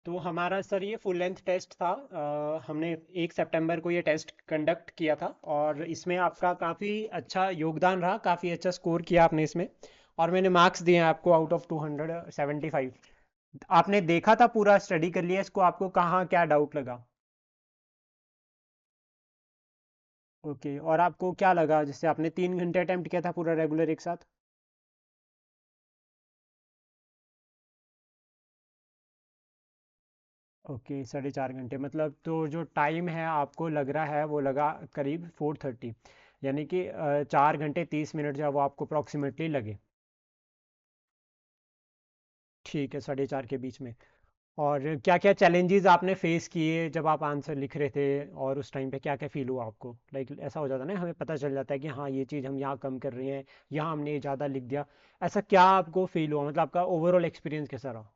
तो हमारा सर ये फुल लेंथ टेस्ट था। हमने 1 सितंबर को ये टेस्ट कंडक्ट किया था और इसमें आपका काफ़ी अच्छा योगदान रहा, काफ़ी अच्छा स्कोर किया आपने इसमें। और मैंने मार्क्स दिए हैं आपको आउट ऑफ 275। आपने देखा था, पूरा स्टडी कर लिया इसको, आपको कहाँ क्या डाउट लगा? ओके, और आपको क्या लगा, जैसे आपने 3 घंटे अटेम्प्ट किया था पूरा रेगुलर एक साथ? ओके, 4.5 घंटे, मतलब तो जो टाइम है आपको लग रहा है वो लगा करीब 4:30, यानी कि 4 घंटे 30 मिनट जो है वो आपको अप्रॉक्सीमेटली लगे। ठीक है, 4:30 के बीच में। और क्या क्या चैलेंजेस आपने फेस किए जब आप आंसर लिख रहे थे, और उस टाइम पे क्या क्या फील हुआ आपको? लाइक ऐसा हो जाता है ना, हमें पता चल जाता है कि हाँ ये चीज़ हम यहाँ कम कर रहे हैं, यहाँ हमने ज़्यादा लिख दिया। ऐसा क्या आपको फील हुआ, मतलब आपका ओवरऑल एक्सपीरियंस कैसा रहा?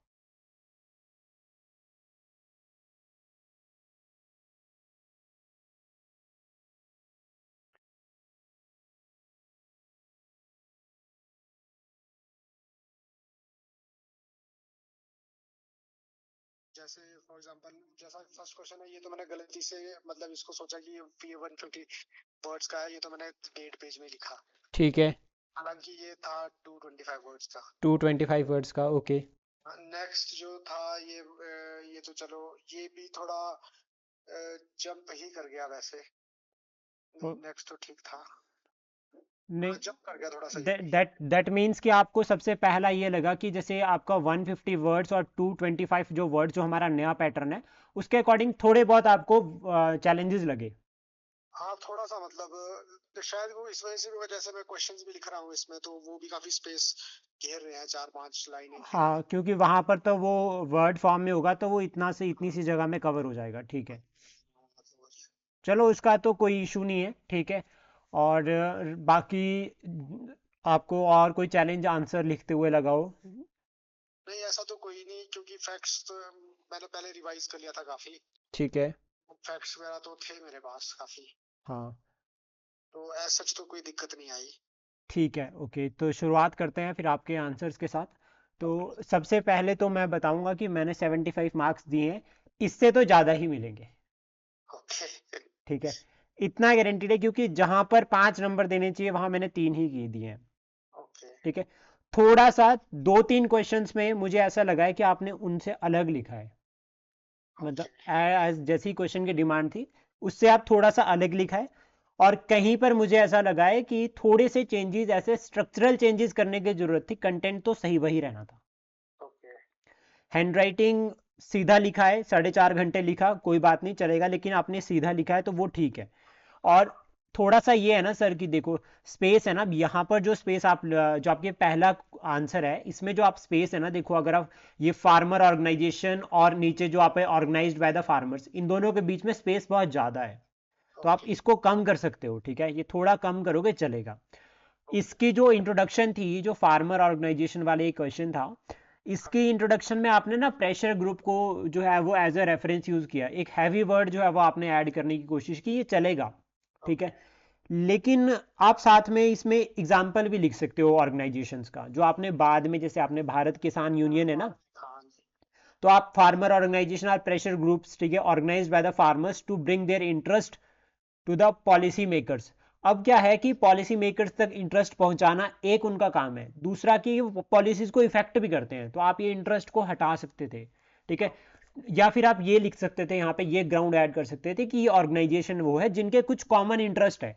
जैसे फॉर एग्जांपल, जैसा फर्स्ट क्वेश्चन है, ये तो मैंने गलती से मतलब इसको सोचा कि ये 150 वर्ड्स का है, ये तो मैंने 1.5 पेज में लिखा। ठीक है। हालांकि ये था 225 वर्ड्स का। 225 वर्ड्स का, ओके। नेक्स्ट जो था ये तो चलो, ये भी थोड़ा जंप ही कर गया वैसे। नहीं, नेक्स्ट तो ठीक था। हाँ, नहीं, जंप कर गया थोड़ा सा ये दैट भी। दैट दैट मीन्स कि आपको सबसे पहला ये लगा कि जैसे आपका 150 वर्ड्स और 225 जो वर्ड्स, जो हमारा नया पैटर्न है, उसके अकॉर्डिंग थोड़े बहुत आपको चैलेंजेस लगे। हाँ, थोड़ा सा मतलब तो शायद वो इस वजह से भी, जैसे मैं क्वेश्चंस भी लिख रहा हूँ इसमें, तो वो भी काफी स्पेस घेर रहे हैं, 4-5 लाइनें। हाँ, क्योंकि वहाँ पर तो वो वर्ड फॉर्म में होगा, तो वो इतना से इतनी सी जगह में कवर हो जाएगा। ठीक है, चलो उसका तो कोई इशू नहीं है, ठीक है। और बाकी आपको और कोई चैलेंज आंसर लिखते हुए लगाओ? नहीं, ऐसा तो कोई नहीं, क्योंकि फैक्ट्स तो मैंने पहले रिवाइज कर लिया था काफी। ठीक है। फैक्ट्स वगैरह तो थे मेरे पास काफी। हाँ, तो एज सच तो कोई दिक्कत नहीं आई। ठीक है, ओके, तो शुरुआत करते हैं फिर आपके आंसर्स के साथ। तो ओके। सबसे पहले तो मैं बताऊंगा कि मैंने 75 मार्क्स दिए हैं, इससे तो ज़्यादा ही मिलेंगे। ओके। ठीक है, इतना गारंटीड है, क्योंकि जहां पर 5 नंबर देने चाहिए वहां मैंने 3 ही दिए हैं। ओके। ठीक है, थोड़ा सा 2-3 क्वेश्चंस में मुझे ऐसा लगा है कि आपने उनसे अलग लिखा है, मतलब ओके। एज जैसी क्वेश्चन की डिमांड थी उससे आप थोड़ा सा अलग लिखा है। और कहीं पर मुझे ऐसा लगा है कि थोड़े से चेंजेस, ऐसे स्ट्रक्चरल चेंजेस करने की जरूरत थी, कंटेंट तो सही वही रहना था। ओके। हैंड राइटिंग सीधा लिखा है, 4.5 घंटे लिखा, कोई बात नहीं चलेगा, लेकिन आपने सीधा लिखा है तो वो ठीक है। और थोड़ा सा ये है ना सर कि देखो, स्पेस है ना यहाँ पर, जो स्पेस आप जो आपके पहला आंसर है इसमें जो आप स्पेस है ना, देखो अगर आप ये फार्मर ऑर्गेनाइजेशन और नीचे जो आप ऑर्गेनाइज्ड बाय द फार्मर्स, इन दोनों के बीच में स्पेस बहुत ज़्यादा है। तो आप ओके। इसको कम कर सकते हो, ठीक है, ये थोड़ा कम करोगे चलेगा। ओके। इसकी जो इंट्रोडक्शन थी, जो फार्मर ऑर्गेनाइजेशन वाले क्वेश्चन था, इसकी इंट्रोडक्शन में आपने ना प्रेशर ग्रुप को जो है वो एज अ रेफरेंस यूज़ किया, एक हैवी वर्ड जो है वो आपने ऐड करने की कोशिश की, ये चलेगा, ठीक है। ओके। लेकिन आप साथ में इसमें एग्जाम्पल भी लिख सकते हो ऑर्गेनाइजेशंस का, जो आपने बाद में, जैसे आपने भारत किसान यूनियन है ना, हाँ जी। तो आप फार्मर ऑर्गेनाइजेशन और प्रेशर ग्रुप्स, ठीक है, organized by the farmers to bring their interest to the policy makers. अब क्या है कि पॉलिसी मेकर्स तक इंटरेस्ट पहुंचाना एक उनका काम है, दूसरा कि पॉलिसीज को इफेक्ट भी करते हैं, तो आप ये इंटरेस्ट को हटा सकते थे, ठीक है। या फिर आप ये लिख सकते थे यहाँ पे, ये ग्राउंड ऐड कर सकते थे कि ये ऑर्गेनाइजेशन वो है जिनके कुछ कॉमन इंटरेस्ट है,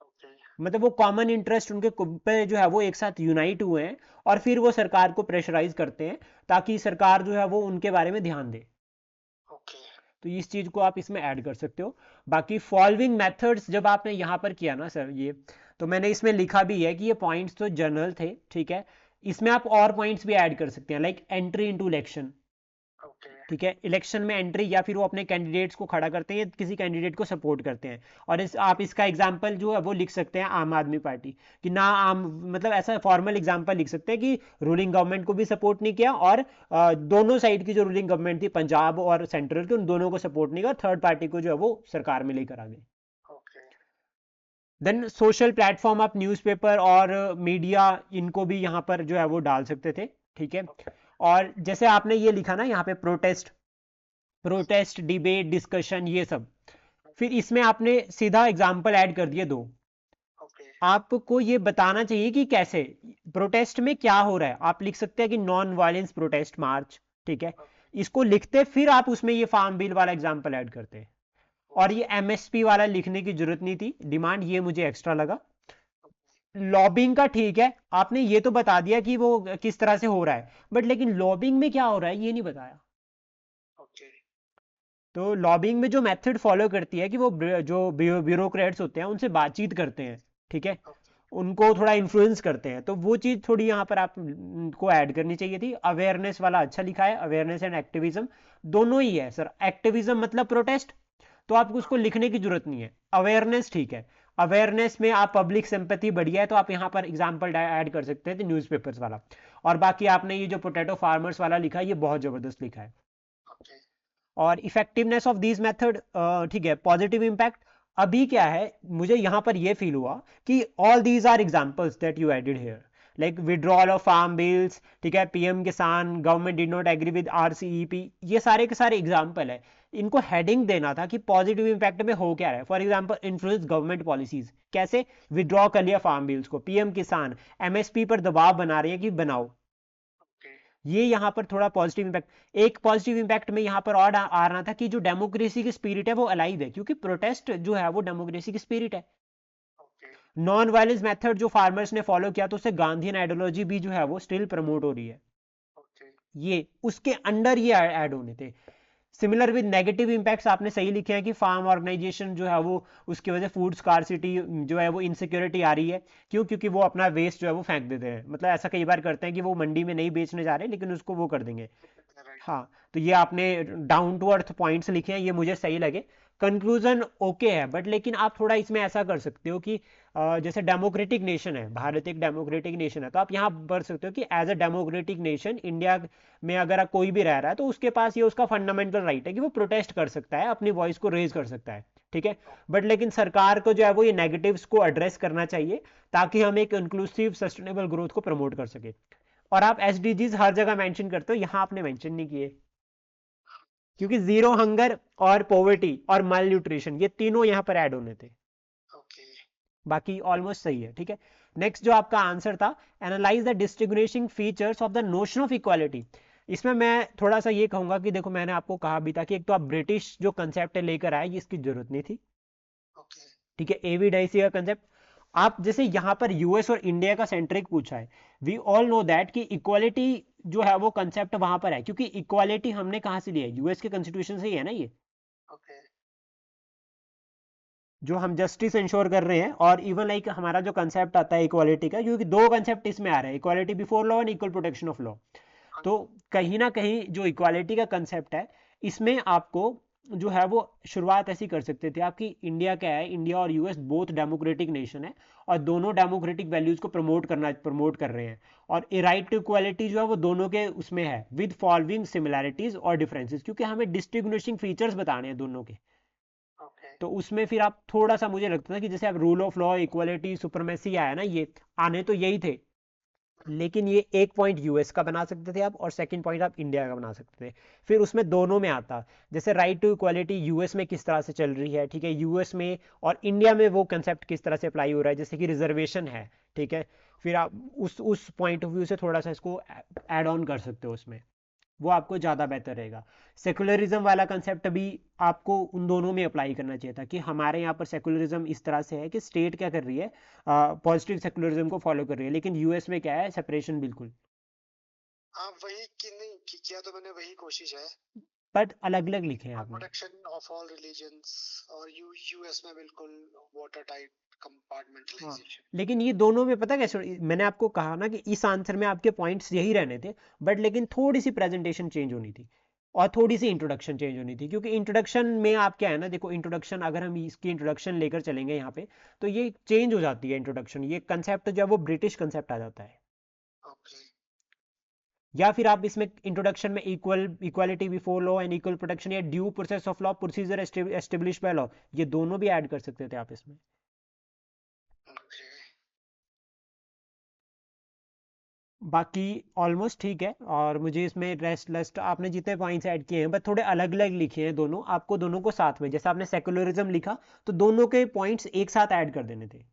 ओके। मतलब वो कॉमन इंटरेस्ट उनके पे जो है वो एक साथ यूनाइट हुए हैं, और फिर वो सरकार को प्रेशराइज करते हैं ताकि सरकार जो है वो उनके बारे में ध्यान दे। ओके। तो इस चीज़ को आप इसमें ऐड कर सकते हो। बाकी फॉलोइंग मेथड्स जब आपने यहाँ पर किया ना सर, ये तो मैंने इसमें लिखा भी है कि ये पॉइंट्स तो जनरल थे, ठीक है। इसमें आप और पॉइंट्स भी ऐड कर सकते हैं, like entry into election, okay. ठीक है, इलेक्शन में एंट्री, या फिर वो अपने कैंडिडेट्स को खड़ा करते हैं या किसी कैंडिडेट को सपोर्ट करते हैं। और आप इसका एग्जाम्पल जो है वो लिख सकते हैं आम आदमी पार्टी कि ना, आम मतलब ऐसा फॉर्मल एग्जाम्पल लिख सकते हैं कि रूलिंग गवर्नमेंट को भी सपोर्ट नहीं किया, और दोनों साइड की जो रूलिंग गवर्नमेंट थी, पंजाब और सेंट्रल की, उन दोनों को सपोर्ट नहीं किया, थर्ड पार्टी को जो है वो सरकार में लेकर आ गए। ओके। देन सोशल प्लेटफॉर्म, आप न्यूज़पेपर और मीडिया, इनको भी यहाँ पर जो है वो डाल सकते थे, ठीक है। ओके। और जैसे आपने ये लिखा ना यहाँ पे, प्रोटेस्ट, प्रोटेस्ट, डिबेट, डिस्कशन, ये सब। फिर इसमें आपने सीधा एग्जाम्पल ऐड कर दिए दो। ओके आपको ये बताना चाहिए कि कैसे प्रोटेस्ट में क्या हो रहा है। आप लिख सकते हैं कि नॉन वायलेंस प्रोटेस्ट मार्च, ठीक है। इसको लिखते फिर आप उसमें ये फार्म बिल वाला एग्जाम्पल ऐड करते हैं। और ये एमएसपी वाला लिखने की जरूरत नहीं थी, डिमांड, ये मुझे एक्स्ट्रा लगा। लॉबिंग का ठीक है, आपने ये तो बता दिया कि वो किस तरह से हो रहा है, बट लेकिन लॉबिंग में क्या हो रहा है ये नहीं बताया। ओके तो लॉबिंग में जो मेथड फॉलो करती है कि वो जो ब्यूरोक्रेट्स होते हैं उनसे बातचीत करते हैं, ठीक है, उनको थोड़ा इन्फ्लुएंस करते हैं, तो वो चीज़ थोड़ी यहाँ पर आपको ऐड करनी चाहिए थी। अवेयरनेस वाला अच्छा लिखा है, अवेयरनेस एंड एक्टिविज्म दोनों ही है सर। एक्टिविज्म मतलब प्रोटेस्ट, तो आपको उसको लिखने की जरूरत नहीं है। अवेयरनेस ठीक है, अवेयरनेस में आप पब्लिक सिंपैथी बढ़िया है तो आप यहाँ पर एग्जाम्पल ऐड कर सकते हैं, तो न्यूज़पेपर्स वाला। और बाकी आपने ये जो पोटैटो फार्मर्स वाला लिखा है ये बहुत ज़बरदस्त लिखा है। ओके और इफेक्टिवनेस ऑफ दीज मेथड, ठीक है, पॉजिटिव इंपैक्ट। अभी क्या है, मुझे यहां पर यह फील हुआ कि all these are examples that you added here, like withdrawal of farm bills, ठीक है, PM Kisan, government did not agree with RCEP, ये सारे के सारे एग्जांपल है। इनको हेडिंग देना था कि पॉजिटिव इंपैक्ट में हो क्या रहा है। For example, influence government policies, कैसे विड्रॉ कर लिया फार्म बिल्स को, पीएम किसान एमएसपी पर दबाव बना रही है कि बनाओ, ओके ये यहाँ पर थोड़ा पॉजिटिव इंपैक्ट। एक पॉजिटिव इंपैक्ट में यहाँ पर और आ रहा था कि जो डेमोक्रेसी की स्पिरिट है वो अलाइव है, क्योंकि प्रोटेस्ट जो है वो डेमोक्रेसी की स्पिरिट है। ओके नॉन वायलेंस मेथड जो फार्मर्स ने फॉलो किया तो उससे गांधीयन आइडियोलॉजी भी जो है वो स्टिल प्रमोट हो रही है। ओके ये उसके अंडर ये ऐड होने थे। सिमिलर विद नेगेटिव इंपैक्ट्स आपने सही लिखे हैं कि फार्म ऑर्गेनाइजेशन जो है वो, उसकी वजह फूड स्कार्सिटी जो है वो, इनसिक्योरिटी आ रही है। क्यों? क्योंकि वो अपना वेस्ट जो है वो फेंक देते हैं, मतलब ऐसा कई बार करते हैं कि वो मंडी में नहीं बेचने जा रहे लेकिन उसको वो कर देंगे। राइट हाँ, तो ये आपने डाउन टू अर्थ पॉइंट्स लिखे हैं, ये मुझे सही लगे। कंक्लूजन ओके है, बट लेकिन आप थोड़ा इसमें ऐसा कर सकते हो कि जैसे डेमोक्रेटिक नेशन है, भारत एक डेमोक्रेटिक नेशन है, तो आप यहाँ बढ़ सकते हो कि as a democratic nation India में अगर कोई भी रह रहा है तो उसके पास ये उसका फंडामेंटल राइट है कि वो प्रोटेस्ट कर सकता है, अपनी वॉइस को रेज कर सकता है, ठीक है। बट लेकिन सरकार को जो है वो ये नेगेटिव्स को एड्रेस करना चाहिए, ताकि हम एक इंक्लूसिव सस्टेनेबल ग्रोथ को प्रमोट कर सके। और आप एसडीजीज हर जगह मेंशन करते हो, यहाँ आपने मेंशन नहीं किए, क्योंकि जीरो हंगर और पॉवर्टी और माल न्यूट्रिशन ये तीनों यहाँ पर ऐड होने थे। ओके बाकी ऑलमोस्ट सही है, ठीक है। नेक्स्ट जो आपका आंसर था, analyse the distinguishing features of the notion of equality. इसमें मैं थोड़ा सा ये कहूंगा कि देखो, मैंने आपको कहा भी था कि एक तो आप ब्रिटिश जो कंसेप्ट लेकर आए, इसकी जरूरत नहीं थी, ओके ठीक है, एवी डाइसी का कंसेप्ट। आप जैसे यहाँ पर यूएस और इंडिया का सेंट्रिक पूछा है, वी ऑल नो दैट कि इक्वालिटी जो है वो कंसेप्ट वहां पर है, क्योंकि इक्वालिटी हमने कहाँ से लिया है, यूएस के कॉन्स्टिट्यूशन से ही है ना ये, ओके जो हम जस्टिस इंश्योर कर रहे हैं। और इवन लाइक हमारा जो कंसेप्ट आता है इक्वालिटी का, क्योंकि दो कंसेप्ट इसमें आ रहे हैं, equality before law and equal protection of law. तो कहीं ना कहीं जो इक्वालिटी का कंसेप्ट है, इसमें आपको जो है वो शुरुआत ऐसी कर सकते थे आपकी। इंडिया क्या है, इंडिया और यूएस बोथ डेमोक्रेटिक नेशन है, और दोनों डेमोक्रेटिक वैल्यूज को प्रमोट कर रहे हैं। और ए राइट टू इक्वालिटी जो है वो दोनों के उसमें है, विद फॉलोइंग सिमिलैरिटीज और डिफरेंसेस, क्योंकि हमें डिस्टिंग्विशिंग फीचर्स बताने हैं दोनों के। ओके तो उसमें फिर आप थोड़ा सा, मुझे लगता था कि जैसे आप rule of law, equality, supremacy आया ना, ये आने तो यही थे, लेकिन ये एक पॉइंट यूएस का बना सकते थे आप, और सेकंड पॉइंट आप इंडिया का बना सकते थे। फिर उसमें दोनों में आता, जैसे राइट टू इक्वालिटी यूएस में किस तरह से चल रही है, ठीक है, यूएस में और इंडिया में वो कंसेप्ट किस तरह से अप्लाई हो रहा है, जैसे कि रिजर्वेशन है, ठीक है। फिर आप उस पॉइंट ऑफ व्यू से थोड़ा सा इसको ऐड ऑन कर सकते हो उसमें, वो आपको ज़्यादा बेहतर रहेगा। सेकुलरिज्म वाला कंसेप्ट भी आपको उन दोनों में अप्लाई करना चाहिए था, कि हमारे यहाँ पर सेकुलरिज्म इस तरह से है कि स्टेट क्या कर रही है, पॉजिटिव सेकुलरिज्म को फॉलो कर रही है, लेकिन यूएस में क्या है, सेपरेशन बिल्कुल। हाँ वही कि नहीं किया तो मैंने वही कोशिश है बट अलग अलग लिखे हैं आपने। प्रोटेक्शन ऑफ ऑल रिलीजन्स और यूएस में बिल्कुल वाटर टाइट हाँ, कंपार्टमेंटलाइजेशन लेकिन ये दोनों में पता कैसे, मैंने आपको कहा ना कि इस आंसर में आपके पॉइंट्स यही रहने थे, बट लेकिन थोड़ी सी प्रेजेंटेशन चेंज होनी थी, और थोड़ी सी इंट्रोडक्शन चेंज होनी थी। क्योंकि इंट्रोडक्शन में आप क्या है ना, देखो इंट्रोडक्शन अगर हम इसकी इंट्रोडक्शन लेकर चलेंगे यहाँ पे, तो ये चेंज हो जाती है इंट्रोडक्शन, ये कंसेप्ट जो है वो ब्रिटिश कंसेप्ट आ जाता है। ओके या फिर आप इसमें इंट्रोडक्शन में equality before law and equal protection, या due process of law, procedure establish by law, ये दोनों भी ऐड कर सकते थे आप इसमें। ओके बाकी ऑलमोस्ट ठीक है, और मुझे इसमें रेस्ट लेस्ट आपने जितने पॉइंट्स ऐड किए हैं बस थोड़े अलग अलग लिखे हैं दोनों, आपको दोनों को साथ में, जैसे आपने सेकुलरिज्म लिखा तो दोनों के पॉइंट्स एक साथ ऐड कर देने थे।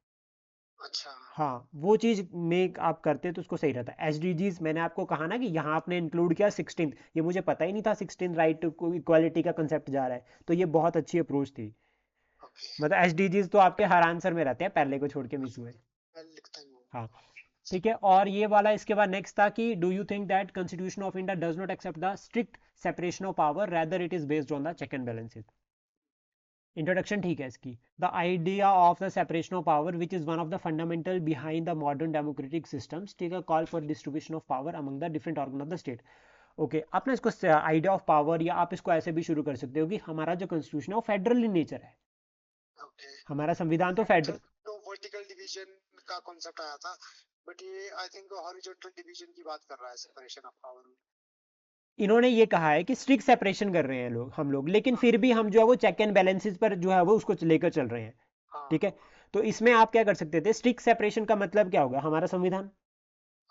अच्छा। हाँ, वो चीज़ में आप करते तो उसको सही रहता। एसडीजीज मैंने आपको कहा ना कि यहाँ आपने इंक्लूड किया 16th, ये मुझे पता ही नहीं था 16th राइट टू इक्वालिटी का कंसेप्ट जा रहा है, तो ये बहुत अच्छी अप्रोच थी। ओके। मतलब एसडीजीज तो आपके हर आंसर में रहते हैं, पहले को छोड़ के मिस हुए। मैं लिखता हूँ। हाँ ठीक है, और ये वाला इसके बाद नेक्स्ट था कि do you think that constitution of India does not accept the strict separation of power, rather it is based on the check and balances. Introduction ठीक है इसकी। The idea of the separation of power which is one of the fundamental behind the modern democratic systems take a call for distribution of power among the different organ of the state. Okay, आप ना इसको idea of power, या आप इसको ऐसे भी शुरू कर सकते हो कि हमारा जो कॉन्स्टिट्यूशन है वो फेडरल इन नेचर है। ओके। हमारा संविधान तो फेडरल, तो वर्टिकल डिवीजन का कॉन्सेप्ट आया था, बट ये आई थिंक हॉरिजॉन्टल डिवीजन की बात कर रहा है, सेपरेशन ऑफ पावर। इन्होंने ये कहा है कि स्ट्रिक्ट सेपरेशन कर रहे हैं लोग, हम लोग, लेकिन हाँ फिर भी हम जो है वो चेक एंड बैलेंसेस पर जो है वो उसको लेकर चल रहे हैं। हाँ ठीक है, हाँ तो इसमें आप क्या कर सकते थे, स्ट्रिक्ट सेपरेशन का मतलब क्या होगा, हमारा संविधान,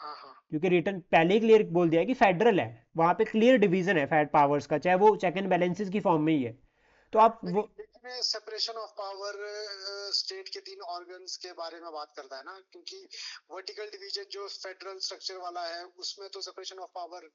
हाँ हाँ। क्योंकि रिटर्न पहले ही क्लियर बोल दिया है कि फेडरल है, वहां पे क्लियर डिवीजन है फेड पावर्स का, चाहे वो चेक एंड बैलेंसेस की फॉर्म में ही है। तो आप नहीं, वो, लेकिन सेपरेशन ऑफ पावर स्टेट के 3 ऑर्गन्स के बारे में बात करता है ना, क्योंकि वर्टिकल डिवीजन जो फेडरल स्ट्रक्चर वाला है उसमें तो सेपरेशन ऑफ पावर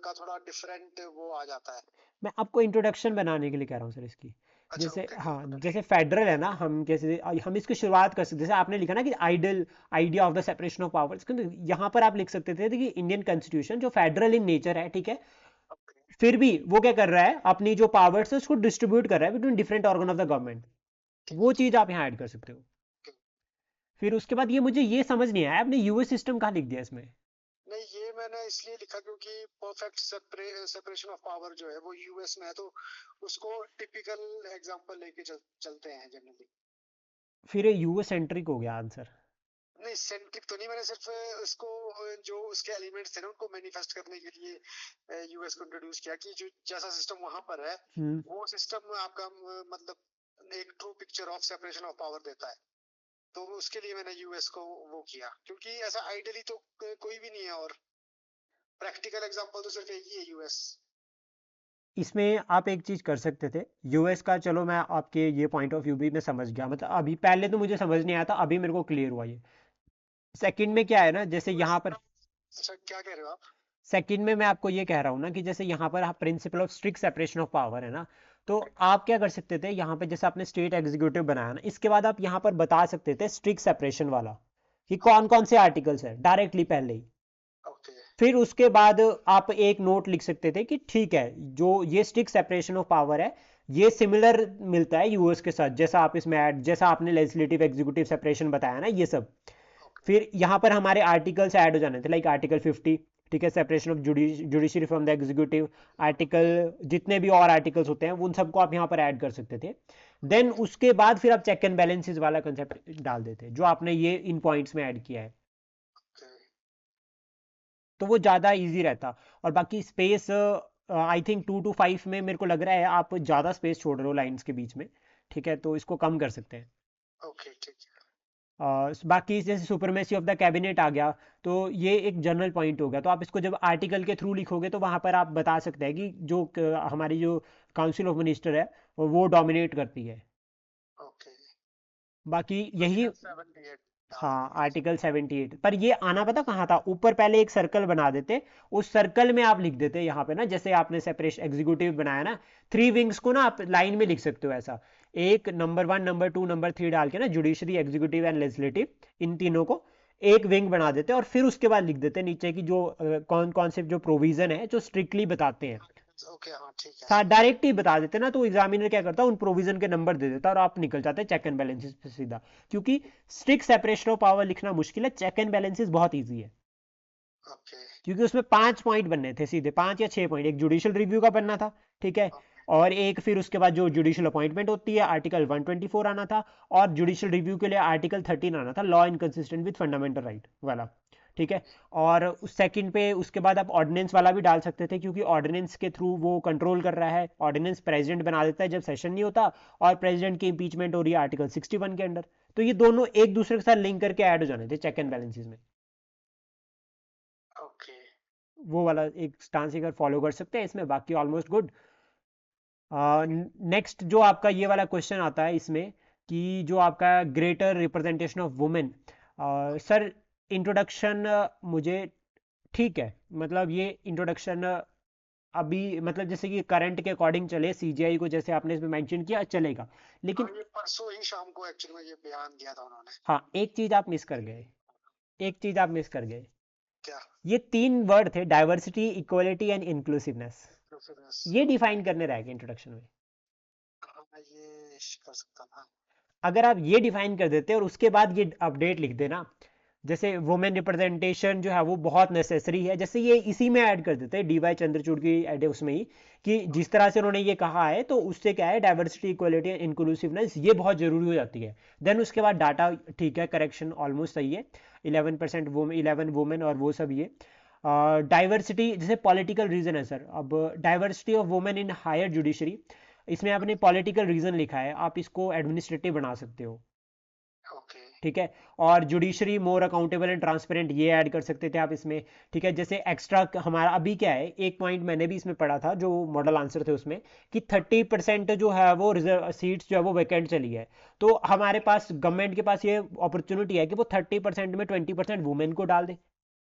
का थोड़ा डिफरेंट वो आ जाता है। मैं आपको इंट्रोडक्शन बनाने के लिए कह रहा हूँ सर इसकी। अच्छा जैसे ओके हाँ, ओके। जैसे फेडरल है ना, हम कैसे हम इसकी शुरुआत कर सकते, जैसे आपने लिखा ना कि ideal idea of the separation of powers, यहाँ पर आप लिख सकते थे कि इंडियन कॉन्स्टिट्यूशन जो फेडरल इन नेचर है, ठीक है, ओके फिर भी वो क्या कर रहा है, अपनी जो पावर्स है उसको डिस्ट्रीब्यूट कर रहा है between different organ of the government. ठीक है वो ठीक चीज आप यहाँ ऐड कर सकते हो। है। फिर उसके बाद ये मुझे ये समझ नहीं आया, आपने यूएस सिस्टम कहाँ लिख दिया इसमें। नहीं, ये मैंने इसलिए लिखा क्योंकि परफेक्ट सेपरेशन ऑफ पावर जो है वो यूएस में है, तो उसको टिपिकल एग्जांपल लेके चलते हैं जनरली। फिर यूएस सेंट्रिक हो गया आंसर। नहीं, सेंट्रिक तो नहीं, मैंने सिर्फ इसको जो उसके एलिमेंट्स थे ना उनको मैनिफेस्ट करने के लिए यूएस को इंट्रोड्यूस किया कि जो जैसा सिस्टम वहां पर है हम्म, वो सिस्टम आपका मतलब एक true picture of separation of power देता है। तो उसके लिए मैंने यूएस को वो किया, क्योंकि ऐसा आइडियली तो कोई भी नहीं है, और प्रैक्टिकल एग्जांपल तो सिर्फ एक ही है, यूएस। इसमें आप एक चीज कर सकते थे यूएस का, चलो मैं आपके ये पॉइंट ऑफ व्यू भी मैं समझ गया, मतलब अभी पहले तो मुझे समझ नहीं आया था, अभी मेरे को क्लियर हुआ ये। सेकंड में क्या है ना, जैसे यहाँ पर, अच्छा, क्या कह रहे हो आप? सेकंड में मैं आपको ये कह रहा हूँ ना कि जैसे यहाँ पर principle of strict separation of power है ना, तो आप क्या कर सकते थे यहाँ पे, जैसे आपने स्टेट एग्जीक्यूटिव बनाया ना, इसके बाद आप यहाँ पर बता सकते थे स्ट्रिक्ट सेपरेशन वाला कि कौन कौन से आर्टिकल्स है डायरेक्टली पहले ही। ओके। फिर उसके बाद आप एक नोट लिख सकते थे कि ठीक है, जो ये स्ट्रिक्ट सेपरेशन ऑफ पावर है ये सिमिलर मिलता है यूएस के साथ, जैसा आप इसमें ऐड, जैसा आपने लेजिस्लेटिव एग्जीक्यूटिव सेपरेशन बताया ना ये सब। फिर यहाँ पर हमारे आर्टिकल्स ऐड हो जाने थे, लाइक आर्टिकल 50, ठीक है, separation of judiciary from the executive, article जितने भी और आर्टिकल्स होते हैं उन सबको आप यहाँ पर ऐड कर सकते थे। देन उसके बाद फिर आप चेक एंड बैलेंसेस वाला कंसेप्ट डाल देते जो आपने ये इन पॉइंट्स में ऐड किया है, ओके। तो वो ज़्यादा इजी रहता। और बाकी स्पेस आई थिंक 2 to 5 में मेरे को लग रहा है आप ज़्यादा स्पेस छोड़ रहे हो लाइंस के बीच में, ठीक है, तो इसको कम कर सकते हैं। ओके ठीक है। बाकी जैसे सुपरमेसी ऑफ द कैबिनेट आ गया, तो ये एक जनरल पॉइंट हो गया, तो आप इसको जब आर्टिकल के थ्रू लिखोगे तो वहाँ पर आप बता सकते हैं कि जो हमारी जो काउंसिल ऑफ मिनिस्टर है वो डोमिनेट करती है। ओके। बाकी यही, आर्टिकल 78 डाल हाँ देंगे। आर्टिकल 78, पर ये आना पता कहाँ था, ऊपर पहले एक सर्कल बना देते, उस सर्कल में आप लिख देते यहाँ पे ना, जैसे आपने सेपरेशन एग्जीक्यूटिव बनाया ना, 3 विंग्स को ना आप लाइन में लिख सकते हो ऐसा, एक नंबर 1 नंबर 2 नंबर 3 डाल के ना, जुडिशरी एग्जीक्यूटिव एंड लेजिस्लेटिव, इन तीनों को एक विंग बना देते और फिर उसके बाद लिख देते नीचे की जो कौन कौन से जो प्रोविजन है जो स्ट्रिक्टली बताते हैं, ओके हाँ ठीक है। साथ डायरेक्ट ही बता देते ना, तो एग्जामिनर क्या करता है उन प्रोविजन के नंबर दे देता और आप निकल जाते चेक एंड बैलेंसेस पे सीधा, क्योंकि स्ट्रिक्ट सेपरेशन ऑफ पावर लिखना मुश्किल है, चेक एंड बैलेंसेस बहुत ईजी है। ओके। क्योंकि उसमें 5 पॉइंट बनने थे सीधे, 5 या 6 पॉइंट, एक जुडिशियल रिव्यू का बनना था, ठीक है, और एक फिर उसके बाद जो जुडिशियल अपॉइंटमेंट होती है आर्टिकल 124 आना था, और जुडिशियल रिव्यू के लिए आर्टिकल 13 आना था, law inconsistent with fundamental right वाला, ठीक है। और उस सेकंड पे उसके बाद आप ऑर्डिनेंस वाला भी डाल सकते थे, क्योंकि ऑर्डिनेंस के थ्रू वो कंट्रोल कर रहा है, ऑर्डिनेंस प्रेसिडेंट बना देता है जब सेशन नहीं होता, और प्रेसिडेंट की इंपीचमेंट हो रही है आर्टिकल 61 के अंडर, तो ये दोनों एक दूसरे के साथ लिंक करके ऐड हो जाने थे चेक एंड बैलेंसेज में। वो वाला एक स्टांस अगर फॉलो कर सकते हैं इसमें, बाकी ऑलमोस्ट गुड। नेक्स्ट जो आपका ये वाला क्वेश्चन आता है इसमें कि जो आपका greater representation of women, sir introduction मुझे ठीक है, मतलब ये इंट्रोडक्शन अभी मतलब जैसे कि करंट के अकॉर्डिंग चले, सीजीआई को जैसे आपने इसमें मेंशन किया चलेगा, लेकिन हाँ, ये परसों ही शाम को एक्चुअली में ये बयान दिया था उन्होंने। हाँ एक चीज आप मिस कर गए, एक चीज आप मिस कर गए। क्या? ये 3 वर्ड थे, diversity, equality and inclusiveness, professor. ये ओके। डिफाइन करने रह गए इंट्रोडक्शन में। हाँ, ये कर सकता था। अगर आप ये डिफाइन कर देते और उसके बाद ये अपडेट लिख देना, जैसे वुमेन रिप्रेजेंटेशन जो है वो बहुत नेसेसरी है, जैसे ये इसी में ऐड कर देते हैं डीवाई चंद्रचूड़ की ऐड उसमें ही, कि जिस तरह से उन्होंने ये कहा है तो उससे क्या है डाइवर्सिटी, इक्वलिटी एंड इंक्लूसिवनेस ये बहुत जरूरी हो जाती है। देन उसके बाद डाटा ठीक है, करेक्शन ऑलमोस्ट सही है, 11% वुमेन, 11 वुमेन और वो सब ये डाइवर्सिटी जैसे पॉलिटिकल रीजन है सर। अब diversity of women in higher judiciary, इसमें आपने पॉलिटिकल रीजन लिखा है, आप इसको एडमिनिस्ट्रेटिव बना सकते हो, ओके। ठीक है। और judiciary more accountable and transparent ये ऐड कर सकते थे आप इसमें, ठीक है। जैसे एक्स्ट्रा हमारा अभी क्या है, एक पॉइंट मैंने भी इसमें पढ़ा था जो मॉडल आंसर थे उसमें, कि 30% जो है वो रिजर्व सीट्स जो है वो वैकेंट चली है, तो हमारे पास गवर्नमेंट के पास ये अपॉर्चुनिटी है कि वो 30% में 20% वुमेन को डाल दे,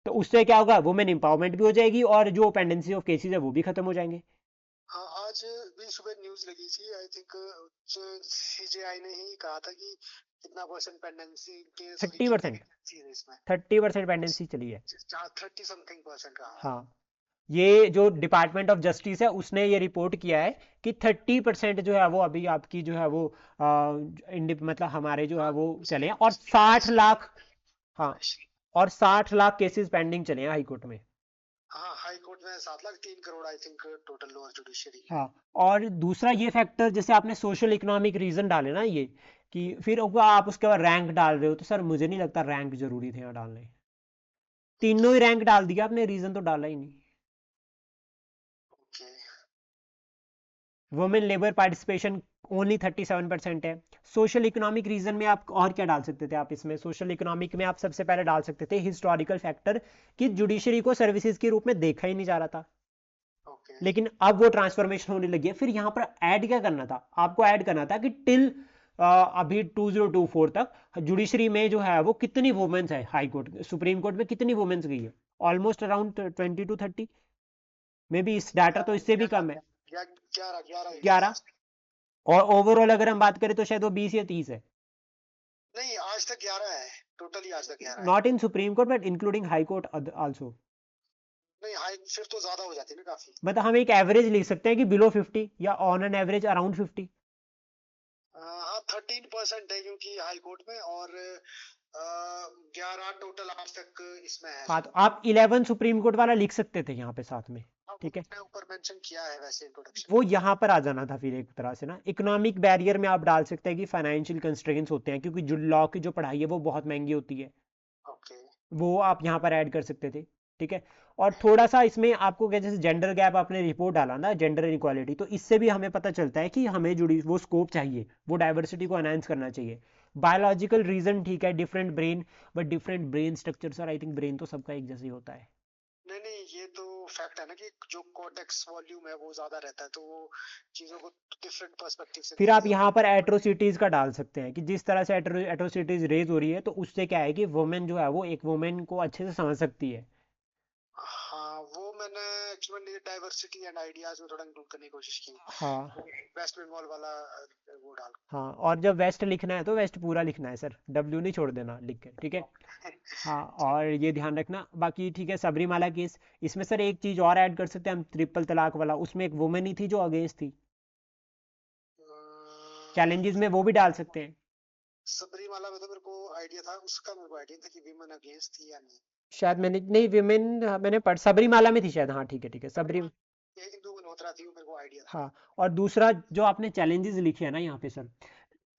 तो उससे क्या होगा, वुमेन इंपावरमेंट भी हो जाएगी और जो पेंडेंसी ऑफ केसेस है वो भी खत्म हो जाएंगे। हाँ, आज भी सुबह न्यूज लगी थी, आई थिंक सीजेआई ने ही कहा था कि कितना परसेंट पेंडेंसी के, सॉरी, थर्टी कितनी परसेंट vacancy है इसमें। 30% पेंडेंसी चली है। 30 समथिंग % कहा है। हाँ, ये जो डिपार्टमेंट ऑफ जस्टिस है उसने ये रिपोर्ट किया है कि 30% जो है वो अभी आपकी जो है वो मतलब हमारे जो है हाँ, वो चले हैं, और species 60 लाख, हाँ, judici- और 60 लाख केसेस पेंडिंग चले हैं हाई कोर्ट में। हाँ, हाई कोर्ट में 7 lakh 3 crore I think total lower judiciary है। हाँ, और दूसरा ये फैक्टर जैसे आपने सोशल इकोनॉमिक रीजन डाले ना ये, कि फिर आप उसके बाद रैंक डाल रहे हो, तो सर मुझे नहीं लगता रैंक जरूरी थे यहाँ डालने, तीनों ही रैंक डाल दिया आपने, रीजन तो डाला ही नहीं। Okay. Women labour participation only 37% है। सोशल इकोनॉमिक रीजन में आप और क्या डाल सकते थे, आप इसमें सोशल इकोनॉमिक में आप सबसे पहले डाल सकते थे हिस्टोरिकल फैक्टर, कि जुडिशरी को सर्विसेज के रूप में देखा ही नहीं जा रहा था, ओके। लेकिन अब वो ट्रांसफॉर्मेशन होने लगी है। फिर यहाँ पर ऐड क्या करना था, आपको ऐड करना था कि टिल अभी 2024 तक जुडिशरी में जो है वो कितनी वुमेन्स है, हाई कोर्ट सुप्रीम कोर्ट में कितनी वुमेन्स गई है, almost around 20 to 30, may be इस डाटा तो इससे भी कम है, 11। 11 और ओवरऑल अगर हम बात करें तो शायद वो 20 या 30 है, नहीं, आज तक 11 है। टोटली आज तक 11 है। Not in supreme court but including high court also. नहीं, हाई फिर तो ज्यादा हो जाती है ना काफी। मतलब हम एक एवरेज लिख सकते हैं कि बिलो 50 या ऑन एन एवरेज अराउंड 50। हाँ, 13% है क्योंकि हाई कोर्ट में, और 11 टोटल आज तक इसमें है। हाँ, तो आप 11 सुप्रीम कोर्ट वाला लिख सकते थे यहाँ पे साथ में, ठीक है। मैंने ऊपर मेंशन किया है वैसे इंट्रोडक्शन वो में। यहाँ पर आ जाना था फिर एक तरह से ना। इकोनॉमिक बैरियर में आप डाल सकते हैं कि फाइनेंशियल कंस्ट्रेंट्स होते हैं, क्योंकि जो लॉ की जो पढ़ाई है वो बहुत महंगी होती है, ओके। वो आप यहाँ पर ऐड कर सकते थे, ठीक है। और थोड़ा सा इसमें आपको क्या, जैसे जेंडर गैप आपने रिपोर्ट डाला ना, जेंडर इनक्वालिटी, तो इससे भी हमें पता चलता है कि हमें जुड़ी वो स्कोप चाहिए, वो डाइवर्सिटी को एनहांस करना चाहिए। बायोलॉजिकल रीजन ठीक है, different brain, but different brain structure, sir I think brain तो सबका एक जैसे ही होता है। नहीं नहीं, ये तो फैक्ट है ना कि जो कॉर्टेक्स वॉल्यूम है वो ज्यादा रहता है, तो वो चीजों को डिफरेंट पर्सपेक्टिव से फिर आप देखते हैं। यहाँ पर एट्रोसिटीज का डाल सकते हैं, कि जिस तरह से एट्रोसिटीज रेज हो रही है तो उससे क्या है कि वुमेन जो है वो एक वुमेन को अच्छे से समझ सकती है। हाँ, वो मैंने एक्चुअली डाइवर्सिटी एंड आइडियाज में थोड़ा इंक्लूड करने की कोशिश की। हाँ, वेस्ट बंगाल वाला वो डाल। हाँ, और जब वेस्ट लिखना है तो वेस्ट पूरा लिखना है सर, डब्ल्यू नहीं छोड़ देना लिख के, ठीक है। हाँ, और ये ध्यान रखना, बाकी ठीक है। सबरीमाला केस, इसमें सर एक चीज और ऐड कर सकते हैं हम, ट्रिपल तलाक वाला, उसमें एक वुमेन ही थी जो अगेंस्ट थी, चैलेंजेस में वो भी डाल सकते हैं। सबरीमाला में तो मेरे को आइडिया था, उसका मेरे को आइडिया था कि विमेन अगेंस्ट थी या नहीं। शायद मैंने नहीं, विमेन मैंने पढ़ सबरीमाला में थी शायद, हाँ ठीक है, ठीक है, सबरी। ये हिंदू मल्होत्रा थी, वो मेरे को आइडिया था। हाँ, और दूसरा जो आपने चैलेंजेस लिखे हैं ना यहाँ पे सर,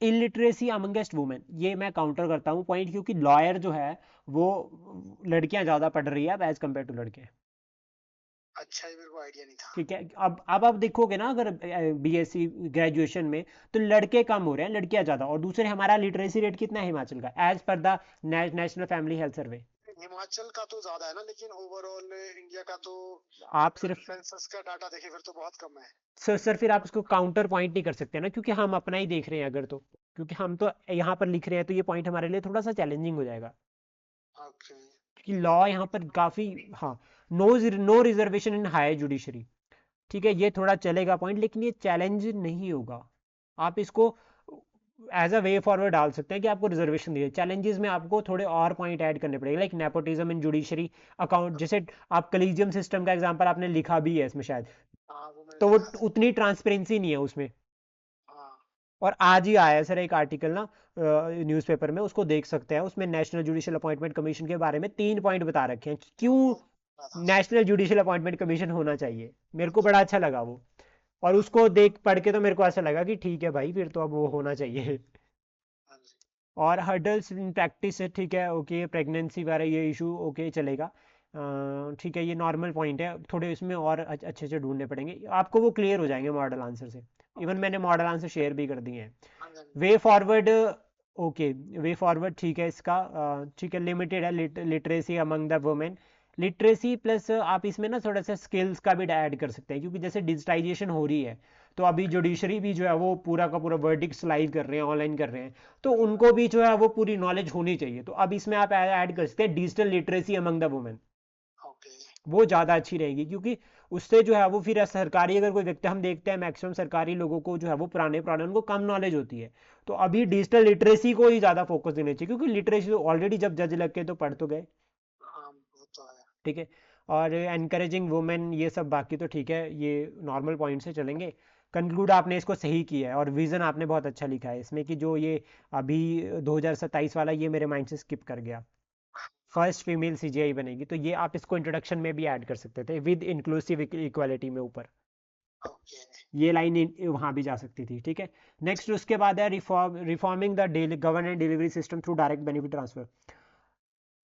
इलिटरेसी अमंगेस्ट वुमेन, ये मैं काउंटर करता हूँ पॉइंट, क्योंकि लॉयर जो है वो लड़कियां ज़्यादा पढ़ रही है एज कम्पेयर टू लड़के, अच्छा, ये मेरे को आइडिया नहीं था। ठीक है। अब आप देखोगे ना, अगर बीएससी ग्रेजुएशन में तो लड़के कम हो रहे हैं, लड़कियां ज़्यादा, और दूसरे हमारा लिटरेसी रेट कितना है हिमाचल का, as per the national family health survey. Himachal का तो ज्यादा है ना, लेकिन ओवरऑल इंडिया का तो आप सिर्फ सेंसस का डाटा देखे फिर तो बहुत कम है। सर फिर आप इसको काउंटर पॉइंट नहीं कर सकते ना, क्योंकि हम अपना ही देख रहे हैं अगर, तो क्योंकि हम तो यहाँ पर लिख रहे हैं, तो ये पॉइंट हमारे लिए थोड़ा सा चैलेंजिंग हो जाएगा, ओके। क्योंकि लॉ यहाँ पर काफ़ी, हाँ, no reservation in higher judiciary, ठीक है, ये थोड़ा चलेगा पॉइंट, लेकिन ये चैलेंज नहीं होगा। आप इसको एज अ वे फॉरवर्ड डाल सकते हैं कि आपको रिजर्वेशन दिए, चैलेंजेस में आपको थोड़े और पॉइंट ऐड करने पड़ेंगे, like nepotism in judiciary account, जैसे आप कलीजियम सिस्टम का एग्जांपल आपने लिखा भी है इसमें शायद, हाँ वो मैंने तो वो लिखा है। उतनी ट्रांसपेरेंसी नहीं है उसमें। हाँ। और आज ही आया है सर एक आर्टिकल ना न्यूज़पेपर में, उसको देख सकते हैं, उसमें नेशनल जुडिशियल अपॉइंटमेंट कमीशन के बारे में 3 पॉइंट बता रखे हैं कि क्यों वो लिखा था। नेशनल जुडिशियल अपॉइंटमेंट कमीशन होना चाहिए। मेरे को बड़ा अच्छा लगा वो, और उसको देख पढ़ के तो मेरे को ऐसा लगा कि ठीक है भाई, फिर तो अब वो होना चाहिए। हाँ जी। और हर्डल्स इन प्रैक्टिस है, ठीक है, ओके, प्रेगनेंसी वगैरह ये इशू ओके चलेगा, ठीक है, ये नॉर्मल पॉइंट है, थोड़े इसमें और अच्छे से ढूंढने पड़ेंगे, आपको वो क्लियर हो जाएंगे मॉडल आंसर से। Even okay. मैंने मॉडल आंसर शेयर भी कर दिए हैं। हाँ जी, हाँ जी। Way forward, okay, way forward ठीक है इसका, ठीक है, लिमिटेड है, literacy among the women, literacy plus आप इसमें ना थोड़ा सा स्किल्स का भी ऐड कर सकते हैं, क्योंकि जैसे डिजिटाइजेशन हो रही है, तो अभी जुडिशरी भी जो है वो पूरा का पूरा वर्डिक्ट्स लाइव कर रहे हैं, ऑनलाइन कर रहे हैं, तो उनको भी जो है वो पूरी नॉलेज होनी चाहिए, तो अब इसमें आप ऐड कर सकते हैं digital literacy among the women, okay. वो ज़्यादा अच्छी रहेगी, क्योंकि उससे जो है वो फिर सरकारी अगर कोई व्यक्ति, हम देखते हैं मैक्सिमम सरकारी लोगों को जो है वो पुराने पुराने उनको कम नॉलेज होती है, तो अभी डिजिटल लिटरेसी को ही ज़्यादा फोकस देना चाहिए, क्योंकि लिटरेसी ऑलरेडी जब जज लग के तो पढ़ तो गए, हाँ वो तो है। ठीक है। और एनकरेजिंग वुमेन ये सब बाकी तो ठीक है, ये नॉर्मल पॉइंट से चलेंगे। कंक्लूड आपने इसको सही किया है, और विज़न आपने बहुत अच्छा लिखा है इसमें, कि जो ये अभी 2027 वाला, ये मेरे माइंड से स्किप कर गया, फर्स्ट फीमेल सीजीआई बनेगी, तो ये आप इसको इंट्रोडक्शन में भी ऐड कर सकते थे विद इंक्लूसिव इक्वालिटी में ऊपर, ओके। ये लाइन वहाँ भी जा सकती थी, ठीक है। नेक्स्ट उसके बाद है reforming the government delivery system through direct benefit transfer.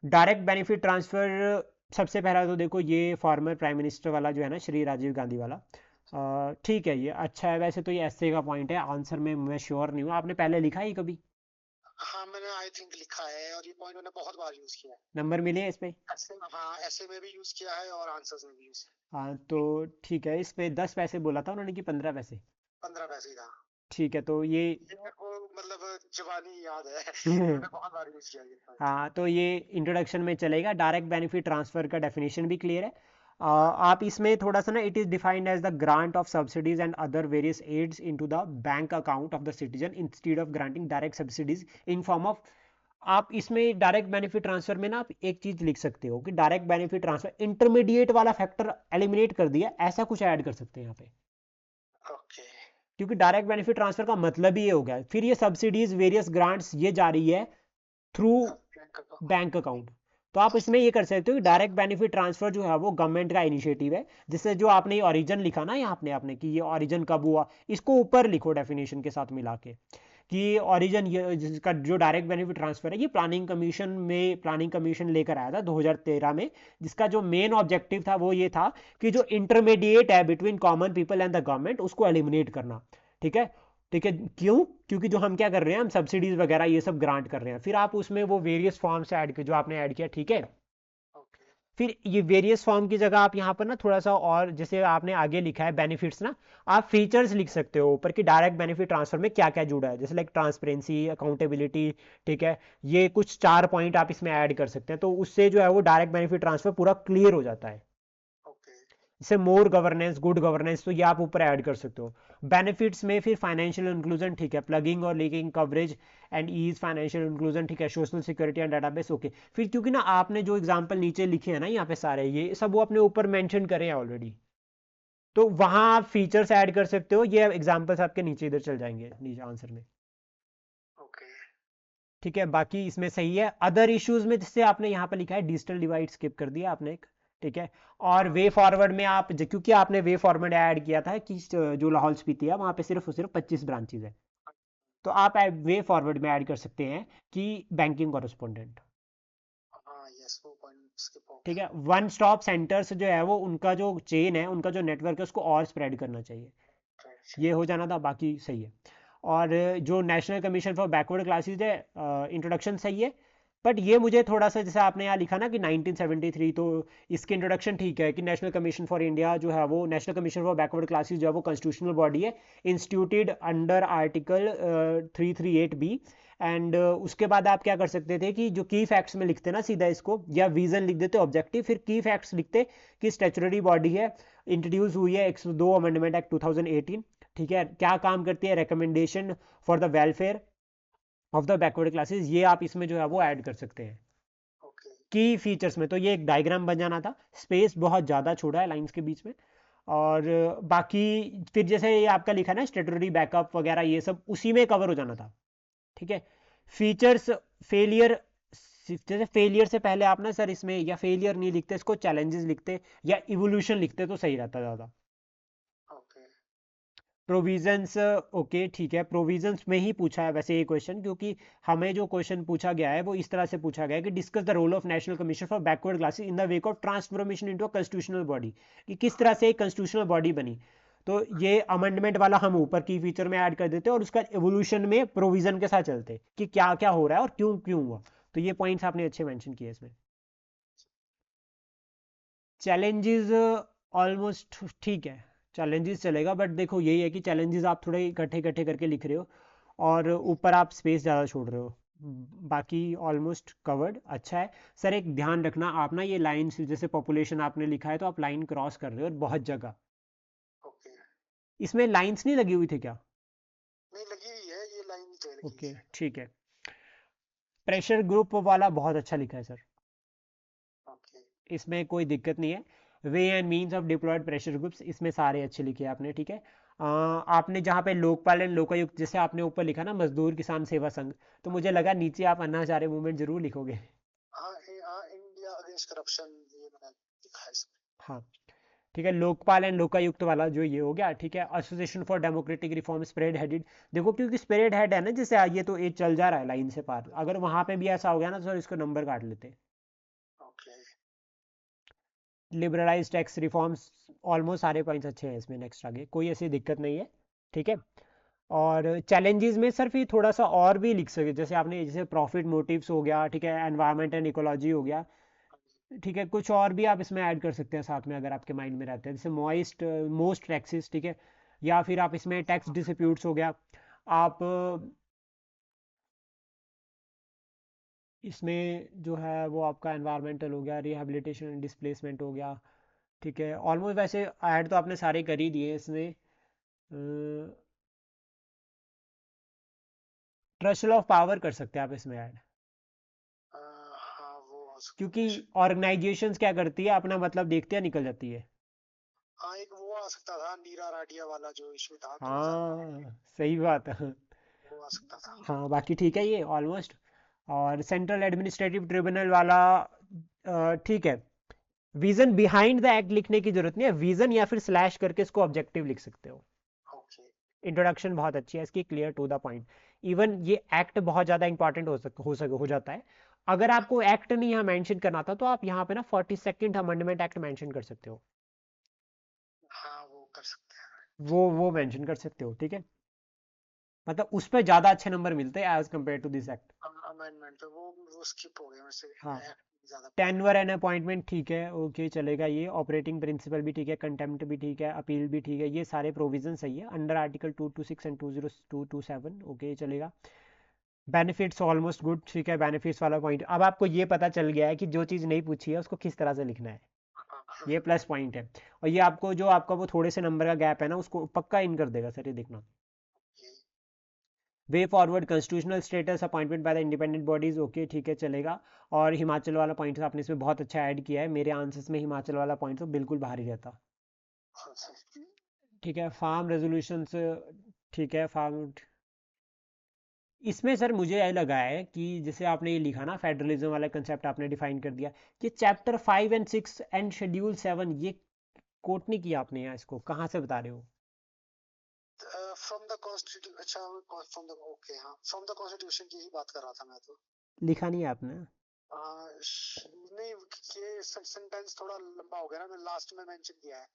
Direct benefit transfer, सबसे पहला तो देखो ये फॉर्मर प्राइम मिनिस्टर वाला जो है ना, श्री राजीव गांधी वाला, ठीक है, ये अच्छा है, वैसे तो ये ऐसे का पॉइंट है, आंसर में मैं श्योर नहीं हूँ, आपने पहले लिखा है ये कभी, हाँ मैंने आई थिंक लिखा है, और ये पॉइंट मैंने बहुत बार यूज किया है। नंबर मिले हैं इस पे? ऐसे, हाँ ऐसे में भी यूज किया है और आंसर्स में भी यूज। हाँ तो ठीक है, इस पे 10 पैसे बोला था उन्होंने कि 15 पैसे? 15 पैसे ही था। ठीक है, तो ये ये मेरे को मतलब जबानी याद है। मैंने बहुत बार यूज किया ये point। हाँ, तो ये इंट्रोडक्शन में चलेगा, डायरेक्ट बेनिफिट ट्रांसफर का डेफिनेशन भी क्लियर है। आप इसमें थोड़ा सा ना, it is defined as the grant of subsidies and other various aids into the bank account of the citizen instead of granting direct subsidies in form of, आप इसमें डायरेक्ट बेनिफिट ट्रांसफर में ना आप एक चीज लिख सकते हो कि डायरेक्ट बेनिफिट ट्रांसफर इंटरमीडिएट वाला फैक्टर एलिमिनेट कर दिया, ऐसा कुछ ऐड कर सकते हैं यहाँ पे, ओके। क्योंकि डायरेक्ट बेनिफिट ट्रांसफर का मतलब ही ये हो गया, फिर ये सब्सिडीज वेरियस ग्रांट्स ये जा रही है थ्रू बैंक का। बैंक अकाउंट, तो आप इसमें ये कर सकते हो कि डायरेक्ट बेनिफिट ट्रांसफर जो है वो गवर्नमेंट का इनिशिएटिव है, जिससे जो आपने ओरिजिन लिखा ना यहाँ आपने आपने कि ये ओरिजिन कब हुआ, इसको ऊपर लिखो डेफिनेशन के साथ मिला के, कि ओरिजिन ये जिसका जो डायरेक्ट बेनिफिट ट्रांसफर है, ये प्लानिंग कमीशन लेकर आया था 2013 में, जिसका जो मेन ऑब्जेक्टिव था वो ये था कि जो इंटरमीडिएट है between common people and the government, उसको एलिमिनेट करना, ठीक है, ठीक है, क्यों, क्योंकि जो हम क्या कर रहे हैं, हम सब्सिडीज वगैरह ये सब ग्रांट कर रहे हैं, फिर आप उसमें वो वेरियस फॉर्म्स ऐड जो आपने ऐड किया, ठीक है, ओके। फिर ये वेरियस फॉर्म की जगह आप यहाँ पर ना थोड़ा सा, और जैसे आपने आगे लिखा है बेनिफिट्स ना, आप फीचर्स लिख सकते हो ऊपर कि डायरेक्ट बेनिफिट ट्रांसफर में क्या क्या जुड़ा है, जैसे लाइक ट्रांसपेरेंसी, अकाउंटेबिलिटी, ठीक है, ये कुछ 4 पॉइंट आप इसमें ऐड कर सकते हैं, तो उससे जो है वो डायरेक्ट बेनिफिट ट्रांसफर पूरा क्लियर हो जाता है। ओके। जैसे मोर गवर्नेंस, गुड गवर्नेंस, तो ये आप ऊपर ऐड कर सकते हो। बेनिफिट्स में फिर फाइनेंशियल इंक्लूजन, ठीक है, प्लगिंग और leaking coverage and ease financial inclusion, ठीक है, social security and database, okay, फिर क्योंकि ना आपने जो एग्जांपल नीचे लिखे हैं ना यहाँ पे सारे, ये सब वो अपने ऊपर मेंशन करे हैं ऑलरेडी, तो वहां आप फीचर्स ऐड कर सकते हो, ये एग्जांपल्स आपके नीचे इधर चल जाएंगे नीचे आंसर में, ओके। ठीक है, बाकी इसमें सही है। अदर इश्यूज में जिससे आपने यहाँ पे लिखा है डिजिटल डिवाइड स्किप कर दिया आपने एक, ठीक है, और हाँ। वे फॉरवर्ड में आप क्योंकि आपने वे फॉरवर्ड ऐड किया था कि जो लाहौल स्पीति है वहाँ पे सिर्फ और सिर्फ 25 ब्रांचेज है, तो आप वे फॉरवर्ड में ऐड कर सकते हैं कि बैंकिंग कॉरेस्पोंडेंट, हाँ यस, वो पॉइंट स्किप हो ठीक गया। है, वन स्टॉप सेंटर्स जो है वो उनका जो चेन है, उनका जो नेटवर्क है, उसको और स्प्रेड करना चाहिए, राइट। ये हो जाना था, बाकी सही है। और जो national commission for backward classes है, इंट्रोडक्शन सही है, बट ये मुझे थोड़ा सा, जैसे आपने यहाँ लिखा ना कि 1973, तो इसकी इंट्रोडक्शन ठीक है कि नेशनल कमीशन फॉर इंडिया जो है वो, national commission for backward classes जो है वो कॉन्स्टिट्यूशनल बॉडी है, instituted under article 338B। And उसके बाद आप क्या कर सकते थे कि जो की फैक्ट्स में लिखते ना सीधा इसको, या विजन लिख देते ऑब्जेक्टिव, फिर की फैक्ट्स लिखते कि स्टैच्यूटरी बॉडी है, इंट्रोड्यूस हुई है 102 अमेंडमेंट एक्ट 2018। ठीक है, क्या काम करती है, recommendation for the welfare of the backward classes, ये आप इसमें जो है वो ऐड कर सकते हैं ओके। की फीचर्स में। तो ये एक डायग्राम बन जाना था, स्पेस बहुत ज़्यादा छोड़ा है लाइंस के बीच में। और बाकी फिर जैसे ये आपका लिखा ना स्टेटरी बैकअप वगैरह, ये सब उसी में कवर हो जाना था। ठीक है, फीचर्स, फेलियर, जैसे फेलियर से पहले आप ना सर इसमें या फेलियर नहीं लिखते, इसको चैलेंजेस लिखते या इवोल्यूशन लिखते तो सही रहता ज़्यादा। ओके। प्रोविजंस, ओके ठीक है, प्रोविजंस में ही पूछा है वैसे ये क्वेश्चन, क्योंकि हमें जो क्वेश्चन पूछा गया है वो इस तरह से पूछा गया है कि discuss the role of national commission for backward classes in the wake of transformation into a constitutional body, कि किस तरह से एक कॉन्स्टिट्यूशनल बॉडी बनी। तो ये अमेंडमेंट वाला हम ऊपर की फीचर में ऐड कर देते और उसका एवोल्यूशन में प्रोविजन के साथ चलते कि क्या क्या हो रहा है और क्यों क्यों हुआ। तो ये पॉइंट्स आपने अच्छे मेंशन किए इसमें। चैलेंजेस ऑलमोस्ट ठीक है, चैलेंजेस चलेगा, बट देखो यही है कि चैलेंजेस आप थोड़े इकट्ठे इकट्ठे करके लिख रहे हो और ऊपर आप स्पेस ज़्यादा छोड़ रहे हो। बाकी ऑलमोस्ट कवर्ड, अच्छा है। सर एक ध्यान रखना आप ना, ये लाइन जैसे पॉपुलेशन आपने लिखा है तो आप लाइन क्रॉस कर रहे हो और बहुत जगह। ओके। इसमें लाइंस नहीं लगी हुई थी क्या? नहीं लगी हुई है, ये लाइन तो लगी हुई ओके है। ठीक है। प्रेशर ग्रुप वाला बहुत अच्छा लिखा है सर, ओके। इसमें कोई दिक्कत नहीं है। Way and means of deployed pressure groups, इसमें सारे अच्छे लिखे आपने। ठीक है, आपने जहाँ पे लोकपाल एंड लोकायुक्त, जैसे आपने ऊपर लिखा ना मजदूर किसान सेवा संघ, तो मुझे लगा नीचे आप अन्ना हजारे मूवमेंट जरूर लिखोगे। हाँ हाँ, इंडिया अगेंस्ट करप्शन ये मैंने लिखा है इसमें। हाँ ठीक है, लोकपाल एंड लोकायुक्त वाला जो ये हो गया। ठीक है, association for democratic reform spread headed, देखो क्योंकि स्प्रेड हेड है ना, जैसे ये तो ये चल जा रहा है लाइन से पार, अगर वहां पे भी ऐसा हो गया ना तो इसको नंबर काट लेते। Okay. Liberalise tax reforms, almost सारे पॉइंट्स अच्छे हैं इसमें, नेक्स्ट आगे कोई ऐसी दिक्कत नहीं है। ठीक है, और चैलेंजेस में सर फिर थोड़ा सा और भी लिख सके, जैसे आपने जैसे प्रॉफिट मोटिव्स हो गया, ठीक है, एनवायरनमेंट एंड इकोलॉजी हो गया। ठीक है, कुछ और भी आप इसमें ऐड कर सकते हैं साथ में अगर आपके माइंड में रहते हैं, जैसे मोस्ट टैक्सेस। ठीक है, या फिर आप इसमें टैक्स डिस्प्यूट्स हो गया, आप इसमें जो है वो आपका एनवायरमेंटल हो गया, रिहैबिलिटेशन एंड डिस्प्लेसमेंट हो गया। ठीक है, ऑलमोस्ट वैसे ऐड तो आपने सारे कर ही दिए इसमें। ट्रस्ट ऑफ पावर कर सकते हैं आप इसमें ऐड, हाँ वो हो सकता क्योंकि है। ऑर्गेनाइजेशंस क्या करती है, अपना मतलब देखते हैं निकल जाती है। हाँ एक वो आ सकता था, नीरा राडिया वाला जो इशू था 2012 में, हाँ सही बात है। वो आ सकता था। हाँ बाकी ठीक है ये ऑलमोस्ट। और सेंट्रल एडमिनिस्ट्रेटिव ट्रिब्यूनल वाला ठीक है, विजन बिहाइंड द एक्ट लिखने की जरूरत नहीं है, विजन या फिर स्लैश करके इसको ऑब्जेक्टिव लिख सकते हो। ओके। इंट्रोडक्शन बहुत अच्छी है इसकी, clear to the point. Even ये एक्ट बहुत ज़्यादा इंपॉर्टेंट हो जाता है। अगर आपको एक्ट नहीं यहाँ मेंशन करना था तो आप यहाँ पे ना 42nd अमेंडमेंट एक्ट मेंशन कर सकते हो, हाँ वो कर सकते हैं। वो मेंशन कर सकते हो। ठीक है, मतलब उस पर ज़्यादा अच्छे नंबर मिलते हैं as compare to this act. Amendment पे वो स्किप हो गया मेरे से, हाँ, ज्यादा पढ़ा है। टेनवर एंड अपॉइंटमेंट ठीक है, ओके चलेगा ये। ऑपरेटिंग प्रिंसिपल भी ठीक है, कंटेम्प्ट भी ठीक है, अपील भी ठीक है, ये सारे प्रोविजन सही है अंडर आर्टिकल 226 एंड 20227, ओके चलेगा। बेनिफिट्स ऑलमोस्ट गुड, ठीक है, बेनिफिट्स वाला पॉइंट अब आपको ये पता चल गया है कि जो चीज़ नहीं पूछी है उसको किस तरह से लिखना है, ये प्लस पॉइंट है। और ये आपको जो आपका वो थोड़े से नंबर का गैप है ना उसको पक्का इन कर देगा सर, ये देखना। Way forward constitutional status appointment by the independent bodies, okay ठीक है चलेगा। और हिमाचल वाला पॉइंट आपने इसमें बहुत अच्छा ऐड किया है, मेरे आंसर्स में हिमाचल वाला पॉइंट तो बिल्कुल बाहर ही रहता। ठीक है, फार्म रेजोल्यूशंस, ठीक है फार्म। इसमें सर मुझे यह लगा है कि जैसे आपने ये लिखा ना फेडरलिज्म वाला कंसेप्ट आपने डिफाइन कर दिया, कि चैप्टर 5 एंड 6 एंड शेड्यूल 7, ये कोट नहीं किया आपने यहाँ, इसको कहाँ से बता रहे हो? फ्रॉम द कॉन्स्टिट्यूशन, अच्छा फ्रॉम द, ओके हाँ फ्रॉम द कॉन्स्टिट्यूशन की ही बात कर रहा था मैं तो। लिखा नहीं है आपने? नहीं, ये सेंटेंस थोड़ा लंबा हो गया ना, मैं लास्ट में मेंशन किया है,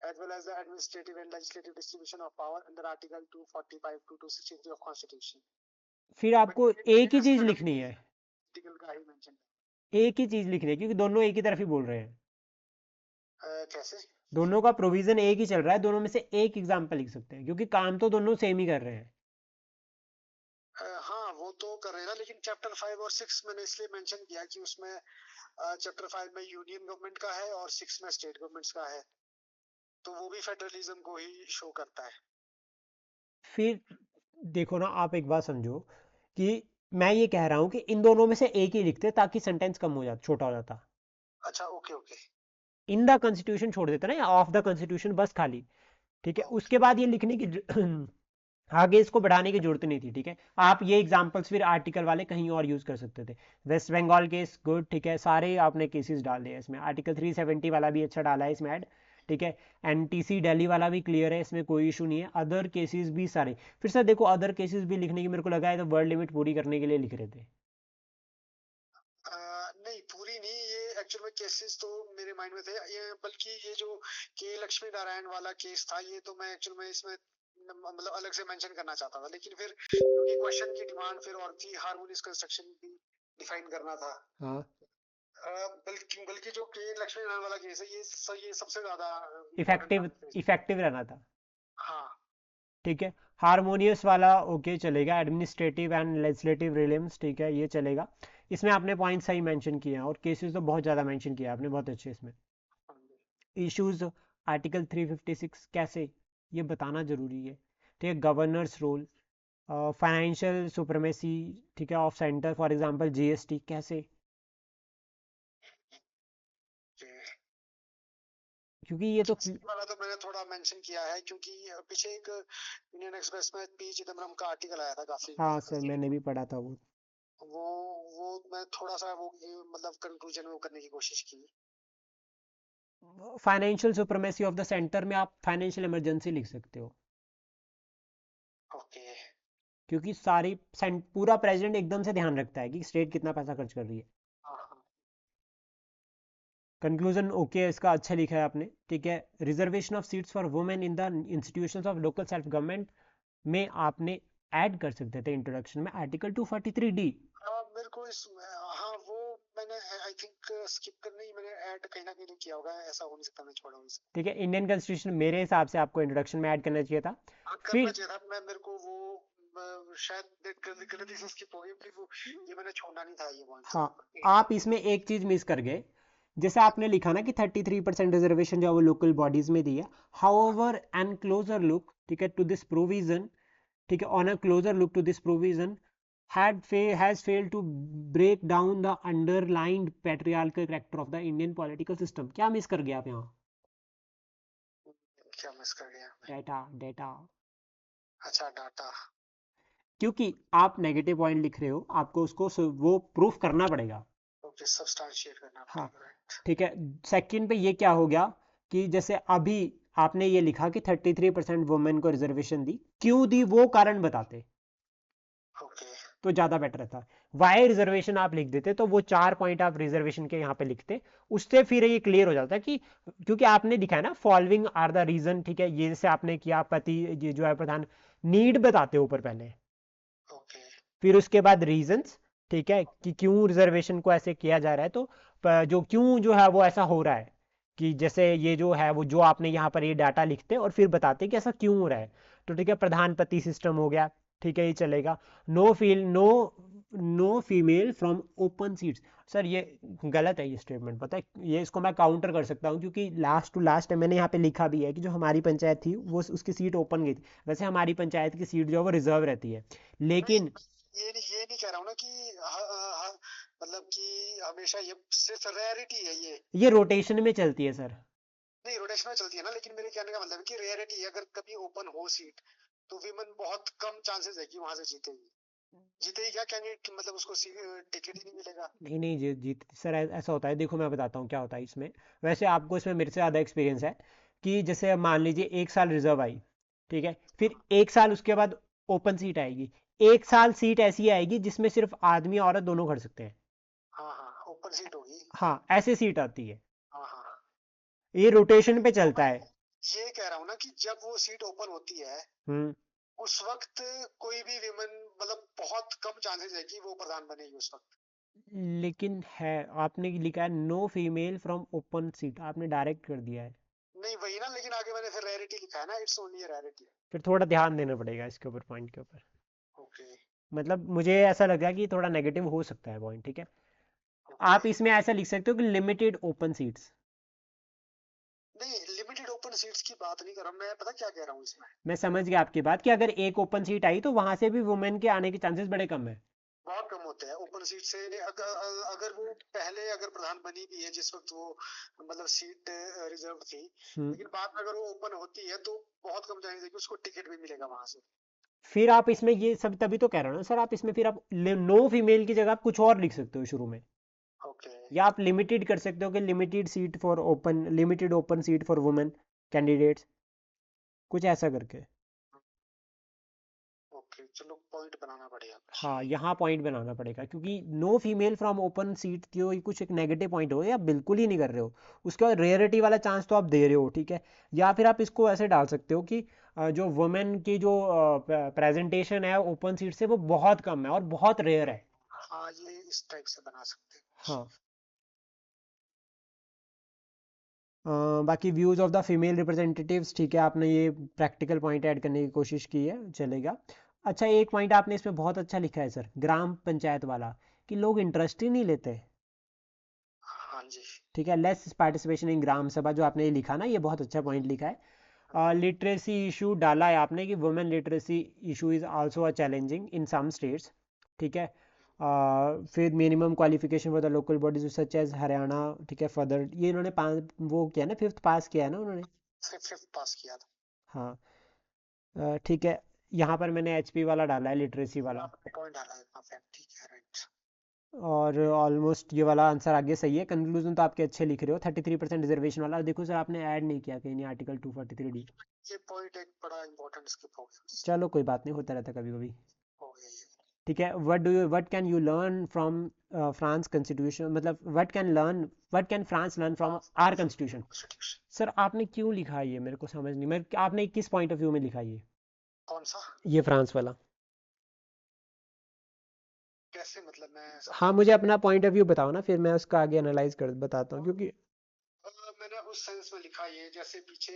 as well as the administrative and legislative distribution of power under Article 245 to 263 of Constitution. फिर But आपको ये एक ही चीज़ discussed लिखनी हमने, है। आर्टिकल का ही मेंशन एक ही चीज लिख रहे हैं क्योंकि दोनों एक ही तरफ ही बोल रहे हैं, कैसे? दोनों का प्रोविजन एक ही चल रहा है, दोनों में से एक एग्जाम्पल लिख सकते हैं क्योंकि काम तो दोनों सेम ही कर रहे हैं। हाँ वो तो कर रहे हैं ना, लेकिन चैप्टर 5 और 6 मैंने इसलिए मेंशन किया कि उसमें चैप्टर 5 में यूनियन गवर्नमेंट का है और 6 में स्टेट गवर्नमेंट्स का है, तो वो भी फेडरलिज्म को ही शो करता है। फिर देखो ना, आप एक बात समझो कि मैं ये कह रहा हूँ कि इन दोनों में से एक ही लिखते ताकि सेंटेंस कम हो जाता, छोटा हो जाता। अच्छा, okay okay in the constitution छोड़ देते ना, या ऑफ द कॉन्स्टिट्यूशन बस खाली, ठीक है, ओके। उसके बाद ये लिखने की आगे इसको बढ़ाने की जरूरत नहीं थी, ठीक है। आप ये एग्जांपल्स फिर आर्टिकल वाले कहीं और यूज कर सकते थे। वेस्ट बंगाल केस गुड, ठीक है, सारे आपने केसेस डाल दिए इसमें, आर्टिकल 370 वाला भी अच्छा डाला है इसमें ऐड, ठीक है। एनटीसी दिल्ली वाला भी क्लियर है, इसमें कोई इशू नहीं है। अदर केसेस भी सारे, फिर सर देखो अदर केसेस भी लिखने की मेरे को लगा है तो वर्ड लिमिट पूरी करने के लिए लिख रहे थे। नहीं पूरी नहीं, ये एक्चुअल में केसेस तो मेरे माइंड में थे ये, बल्कि ये जो के लक्ष्मी नारायण वाला केस था ये तो मैं एक्चुअल में इसमें मतलब अलग से मेंशन करना चाहता था, लेकिन फिर क्योंकि क्वेश्चन की डिमांड फिर और थी, हार्मोनियस कंस्ट्रक्शन भी डिफाइन करना था। हाँ, बल्कि बल्कि जो के लक्ष्मी नारायण वाला केस है ये सबसे ज्यादा इम्पोर्टेंट था इफेक्टिव, मेरे लिए। इफेक्टिव रहना था, हाँ ठीक है। हारमोनियस वाला ओके चलेगा, एडमिनिस्ट्रेटिव एंड लेजिस्लेटिव रिलेम्स, ठीक है, ये चलेगा। इसमें आपने पॉइंट सही मेंशन किए हैं और केसेस तो बहुत ज़्यादा मेंशन किया आपने, बहुत अच्छे। इसमें इश्यूज आर्टिकल 356 कैसे, ये बताना ज़रूरी है, ठीक है। गवर्नर्स रोल, फाइनेंशियल सुप्रीमेसी, ठीक है, of centre, for example GST कैसे, जी। क्योंकि ये तो वाला तो मैंने थोड़ा मेंशन किया है क्योंकि पीछे एक इंडियन एक्सप्रेस में पी चिदम्बरम का आर्टिकल आया था काफी, हाँ सर, मैंने भी पढ़ा था वो वो मैं थोड़ा सा वो मतलब कंक्लूजन में वो करने की कोशिश की। वो financial supremacy of the centre में आप फाइनेंशियल इमरजेंसी लिख सकते हो, ओके। क्योंकि सारी पूरा प्रेसिडेंट एकदम से ध्यान रखता है कि स्टेट कितना पैसा खर्च कर रही है। हाँ हाँ। कंक्लूजन ओके है इसका, अच्छा लिखा है आपने, ठीक है। Reservation of seats for women in the institutions of local self government में आपने ऐड कर सकते थे इंट्रोडक्शन में आर्टिकल 243D, मेरे को इस हाँ वो मैंने आई थिंक स्किप करने ही मैंने ऐड कहीं ना कहीं तो किया होगा, ऐसा हो नहीं सकता मैं छोड़ा हूँ इसे। ठीक है। इंडियन कॉन्स्टिट्यूशन मेरे हिसाब से आपको इंट्रोडक्शन में ऐड करना चाहिए था। हाँ करना फिर चाहिए था, मैं मेरे को वो शायद गलती से स्किप हो गई, फिर वो ये मैंने छोड़ना नहीं था ये हाँ, पॉइंट। आप इसमें एक चीज मिस कर गए, जैसे आपने लिखा ना कि 33% रिजर्वेशन जो है वो लोकल बॉडीज में दी है। हाउएवर एन क्लोजर लुक, ठीक है, टू दिस प्रोविजन, ठीक है, on a closer look to this provision has failed to break down the underlined patriarchal character of the Indian political system। क्या मिस कर गया आप यहाँ? क्या मिस कर गया? डेटा, डेटा, अच्छा डाटा। क्योंकि आप नेगेटिव पॉइंट लिख रहे हो, आपको उसको वो प्रूफ करना पड़ेगा। ओके सब्सटैंशिएट करना हाँ, पड़ेगा, राइट। ठीक है। सेकंड पे ये क्या हो गया कि जैसे अभी आपने ये लिखा कि 33% वुमेन को रिजर्वेशन दी, क्यों दी वो कारण बताते ओके तो ज्यादा बेटर रहता। वाई रिजर्वेशन आप लिख देते तो वो 4 पॉइंट आप रिजर्वेशन के यहाँ पे लिखते, उससे फिर ये क्लियर हो जाता कि क्योंकि आपने लिखा है ना फॉलोइंग आर द रीजन, ठीक है, ये जैसे आपने किया पति, ये जो है प्रधान, नीड बताते ऊपर पहले, ओके। फिर उसके बाद रीजंस, ठीक है, कि क्यों रिजर्वेशन को ऐसे किया जा रहा है, तो जो क्यों जो है वो ऐसा हो रहा है, कि जैसे ये जो है वो जो आपने यहाँ पर ये डाटा लिखते और फिर बताते कि ऐसा क्यों हो रहा है। तो ठीक है, प्रधानपति सिस्टम हो गया, ठीक है, ये चलेगा। No female from open seats, sir ये गलत है ये स्टेटमेंट, पता है, ये इसको मैं काउंटर कर सकता हूँ क्योंकि लास्ट टू लास्ट मैंने यहाँ पे लिखा भी है कि जो हमारी पंचायत थी वो उसकी सीट ओपन गई थी। वैसे हमारी पंचायत की सीट जो है वो रिजर्व रहती है, नहीं लेकिन ये नहीं कह रहा हूँ ना कि मतलब कि हमेशा ये सिर्फ रेयरिटी है ये। ये रोटेशन में चलती है सर। नहीं रोटेशन में चलती है ना, लेकिन मेरे कहने का मतलब है कि रेयरिटी है, अगर कभी ओपन हो सीट तो विमेन बहुत कम चांसेस है कि वहां से जीतेगी। जीतेगी क्या कैंडिडेट, मतलब उसको टिकट ही नहीं मिलेगा। नहीं नहीं जी जीत सर, ऐसा होता है, देखो मैं बताता हूँ क्या होता है इसमें। वैसे आपको इसमें मेरे से ज़्यादा एक्सपीरियंस है कि जैसे मान लीजिए एक साल रिजर्व आई, ठीक है, फिर एक साल उसके बाद ओपन सीट आएगी, एक साल सीट ऐसी आएगी जिसमें सिर्फ आदमी और औरत दोनों खड़ सकते हैं। हाँ हाँ ओपन सीट होगी। हाँ, ऐसे सीट आती है, हाँ हाँ। ये रोटेशन पे तो चलता मैं है। ये कह रहा हूँ ना कि जब वो सीट ओपन होती है हम्म। उस वक्त कोई भी विमेन मतलब बहुत कम चांसेस है कि वो प्रधान बनेगी उस वक्त। लेकिन है, आपने लिखा है no female from open seat, आपने डायरेक्ट कर दिया है। नहीं वही ना, लेकिन आगे मैंने फिर रेयरिटी लिखा है ना, इट्स ओनली अ रेयरिटी। फिर थोड़ा ध्यान देना पड़ेगा इसके ऊपर, पॉइंट के ऊपर। ओके। मतलब मुझे ऐसा लगा कि थोड़ा नेगेटिव हो सकता है पॉइंट, ठीक है। ओके। आप इसमें ऐसा लिख सकते हो कि लिमिटेड ओपन सीट्स। नहीं, लिमिटेड ओपन सीट्स की बात नहीं कर रहा मैं, पता क्या कह रहा हूँ इसमें। मैं समझ गया आपकी बात कि अगर एक ओपन सीट आई तो वहां से भी वुमेन के आने के चांसेस बड़े कम है। बहुत कम होते हैं ओपन सीट से। अगर वो पहले अगर प्रधान बनी भी है जिस वक्त वो मतलब सीट रिजर्व थी, हम्म। लेकिन बाद में अगर वो ओपन होती है तो बहुत कम चांसेस है कि उसको टिकट भी मिलेगा वहां से। फिर आप इसमें ये सब तभी तो कह रहा हूँ ना सर, आप इसमें फिर आप नो फीमेल की जगह आप कुछ और लिख सकते हो शुरू में। ओके। या आप लिमिटेड कर सकते हो कि limited seat for open, limited open seat for women candidates, कुछ ऐसा करके। ओके चलो, पॉइंट बनाना पड़ेगा कुछ। हाँ, यहाँ पॉइंट बनाना पड़ेगा क्योंकि no female from open seat जो ये कुछ एक नेगेटिव पॉइंट हो, या बिल्कुल ही नहीं कर रहे हो। उसके बाद रेयरिटी वाला चांस तो आप दे रहे हो, ठीक है। या फिर आप इसको ऐसे डाल सकते हो कि जो वुमेन की जो प्रेजेंटेशन है ओपन सीट से वो बहुत कम है और बहुत रेयर है। हाँ, ये इस टाइप से बना सकते हैं। हाँ। बाकी views of the female representatives, ठीक है, आपने ये प्रैक्टिकल पॉइंट ऐड करने की कोशिश की है, चलेगा। अच्छा, एक पॉइंट आपने इसमें बहुत अच्छा लिखा है सर, ग्राम पंचायत वाला, कि लोग इंटरेस्ट ही नहीं लेते। हाँ जी। ठीक है, लेस पार्टिसिपेशन इन ग्राम सभा, जो आपने ये लिखा ना, ये बहुत अच्छा पॉइंट लिखा है। लिटरेसी इशू डाला है आपने कि women literacy issue is also a challenging in some states, ठीक है। फिर minimum qualification for the local bodies such as Haryana, ठीक है, फर्दर ये इन्होंने पाँच वो किया ना, फिफ्थ पास किया है ना उन्होंने। फिफ्थ पास किया था। हाँ। ठीक है, यहाँ पर मैंने एचपी वाला डाला है, लिटरेसी वाला। आपने पॉइंट डाला है वहाँ पे, ठीक है, राइट। और ऑलमोस्ट ये वाला आंसर आगे सही है। कंक्लूजन तो आपके अच्छे लिख रहे हो, 33% रिजर्वेशन वाला देखो सर, आपने ऐड नहीं किया कहीं नहीं आर्टिकल 243D। ये पॉइंट एक बड़ा इंपॉर्टेंट स्किप हो गया। चलो कोई बात नहीं, होता रहता कभी कभी। हो गया ये। ठीक है, what can you learn from France constitution, मतलब what can France learn from our constitution. Constitution. Sir आपने क्यों लिखा है ये, मेरे को समझ नहीं, मैं आपने किस पॉइंट ऑफ व्यू में लिखा है कौन सा? ये फ्रांस वाला। कैसे, मतलब मैं हाँ, समझा मुझे नहीं। अपना पॉइंट ऑफ व्यू बताओ ना, फिर मैं उसका आगे एनालाइज कर बताता हूँ, क्योंकि मैंने उस सेंस में लिखा ये, जैसे पीछे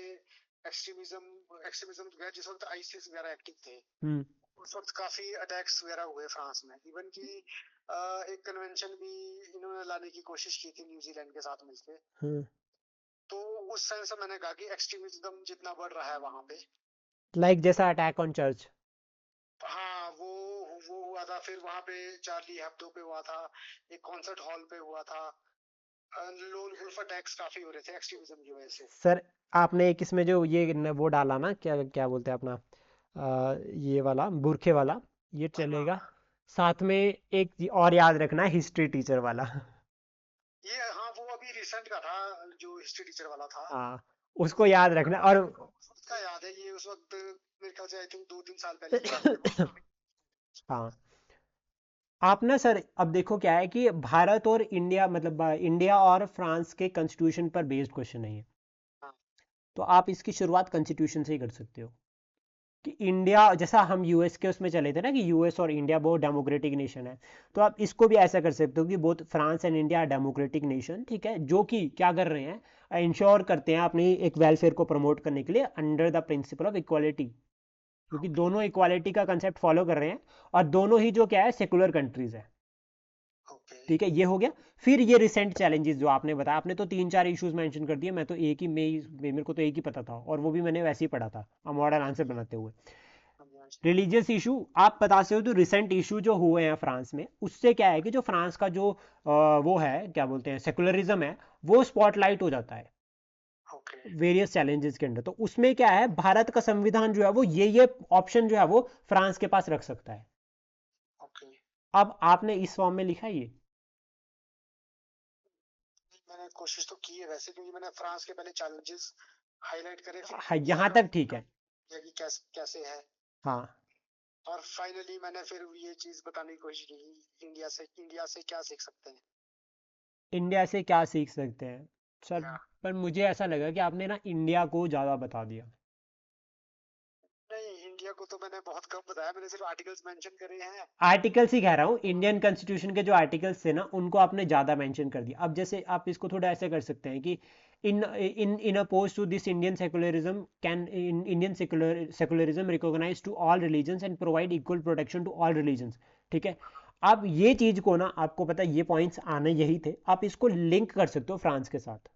एक्सट्रीमिज्म एक्सट्रीमिज्म गया जिस वक्त आईसिस वगैरह एक्टिव थे, हम्म। उस वक्त काफी अटैक्स वगैरह हुए फ्रांस में। इवन की एक कन्वेंशन भी इन्होंने लाने की कोशिश की थी न्यूजीलैंड के साथ मिलके। हम्म। तो उस सेंस में मैंने कहा कि एक्सट्रीमिज्म जितना बढ़ रहा है वहां पे। लाइक जैसा अटैक ऑन चर्च। हाँ, वो हुआ था, फिर वहां पे चार्ली हेब्डो पे हुआ था, एक कॉन्सर्ट हॉल पे हुआ था। लोन वुल्फ अटैक्स काफी हो रहे थे एक्सट्रीमिज्म की वजह से। सर आपने एक इसमें जो ये वो डाला ना, क्या क्या बोलते हैं अपना, ये वाला बुरखे वाला, ये चलेगा। हाँ, साथ में एक और याद रखना, हिस्ट्री टीचर वाला। ये हाँ वो अभी रिसेंट का था, जो हिस्ट्री टीचर वाला था। हाँ, उसको याद रखना। और उस वक्त का याद है, ये उस वक्त मेरे ख्याल से आई थिंक 2-3 साल पहले की बात है। हाँ, आप ना सर अब देखो क्या है कि भारत और इंडिया, मतलब इंडिया और फ्रांस के कॉन्स्टिट्यूशन पर बेस्ड क्वेश्चन है ये। हाँ। तो आप इसकी शुरुआत कॉन्स्टिट्यूशन से ही कर सकते हो कि इंडिया, जैसा हम यूएस के उसमें चले थे ना कि यूएस और इंडिया बहुत डेमोक्रेटिक नेशन है, तो आप इसको भी ऐसा कर सकते हो कि both France and India democratic nation, ठीक है, जो कि क्या कर रहे हैं, इंश्योर करते हैं अपनी एक वेलफेयर को प्रमोट करने के लिए under the principle of equality, क्योंकि ओके। दोनों इक्वालिटी का कंसेप्ट फॉलो कर रहे हैं। और दोनों ही जो क्या है, सेकुलर कंट्रीज है। ओके। ठीक है, ये हो गया। फिर ये रिसेंट चैलेंजेस जो आपने बताया, आपने तो 3-4 इश्यूज मेंशन कर दिए, मैं तो एक ही मेरे को तो एक ही पता था, और वो भी मैंने वैसे ही पढ़ा था मॉडल आंसर बनाते हुए। हाँ जी, हाँ जी। रिलीजियस इशू आप बता सकते हो, तो रिसेंट इशू जो हुए हैं फ्रांस में, उससे क्या है कि जो फ्रांस का जो वो है, क्या बोलते हैं, सेकुलरिज्म है, वो स्पॉटलाइट हो जाता है ओके। वेरियस चैलेंजेस के अंदर। तो उसमें क्या है, भारत का संविधान जो है वो ये ऑप्शन जो है वो फ्रांस के पास रख सकता है। ओके। अब आपने इस फॉर्म में लिखा है ये। मैंने कोशिश तो की है वैसे, क्योंकि मैंने फ्रांस के पहले चैलेंजेस हाईलाइट करे, फिर हाँ, इंडिया यहाँ का तक ठीक है। किया कि कैसे कैसे है। हाँ, और फाइनली मैंने फिर ये चीज बताने की कोशिश की कि इंडिया से क्या सीख सकते हैं। इंडिया से क्या सीख सकते हैं सर। या पर मुझे ऐसा लगा कि आपने ना इंडिया को ज़्यादा बता दिया। नहीं, इंडिया इंडिया को तो मैंने बहुत कम बताया, मैंने सिर्फ आर्टिकल्स मेंशन करे हैं। आर्टिकल्स ही कह रहा हूँ, इंडियन कॉन्स्टिट्यूशन के जो आर्टिकल्स थे ना उनको आपने ज़्यादा मेंशन कर दिया। अब जैसे आप इसको थोड़ा ऐसे कर सकते हैं कि in oppose to this Indian secularism can Indian secularism recognise to all religions and provide equal protection to all religions. ठीक है, अब ये चीज़ को ना, आपको पता है ये पॉइंट्स आने यही थे, आप इसको लिंक कर सकते हो फ्रांस के साथ।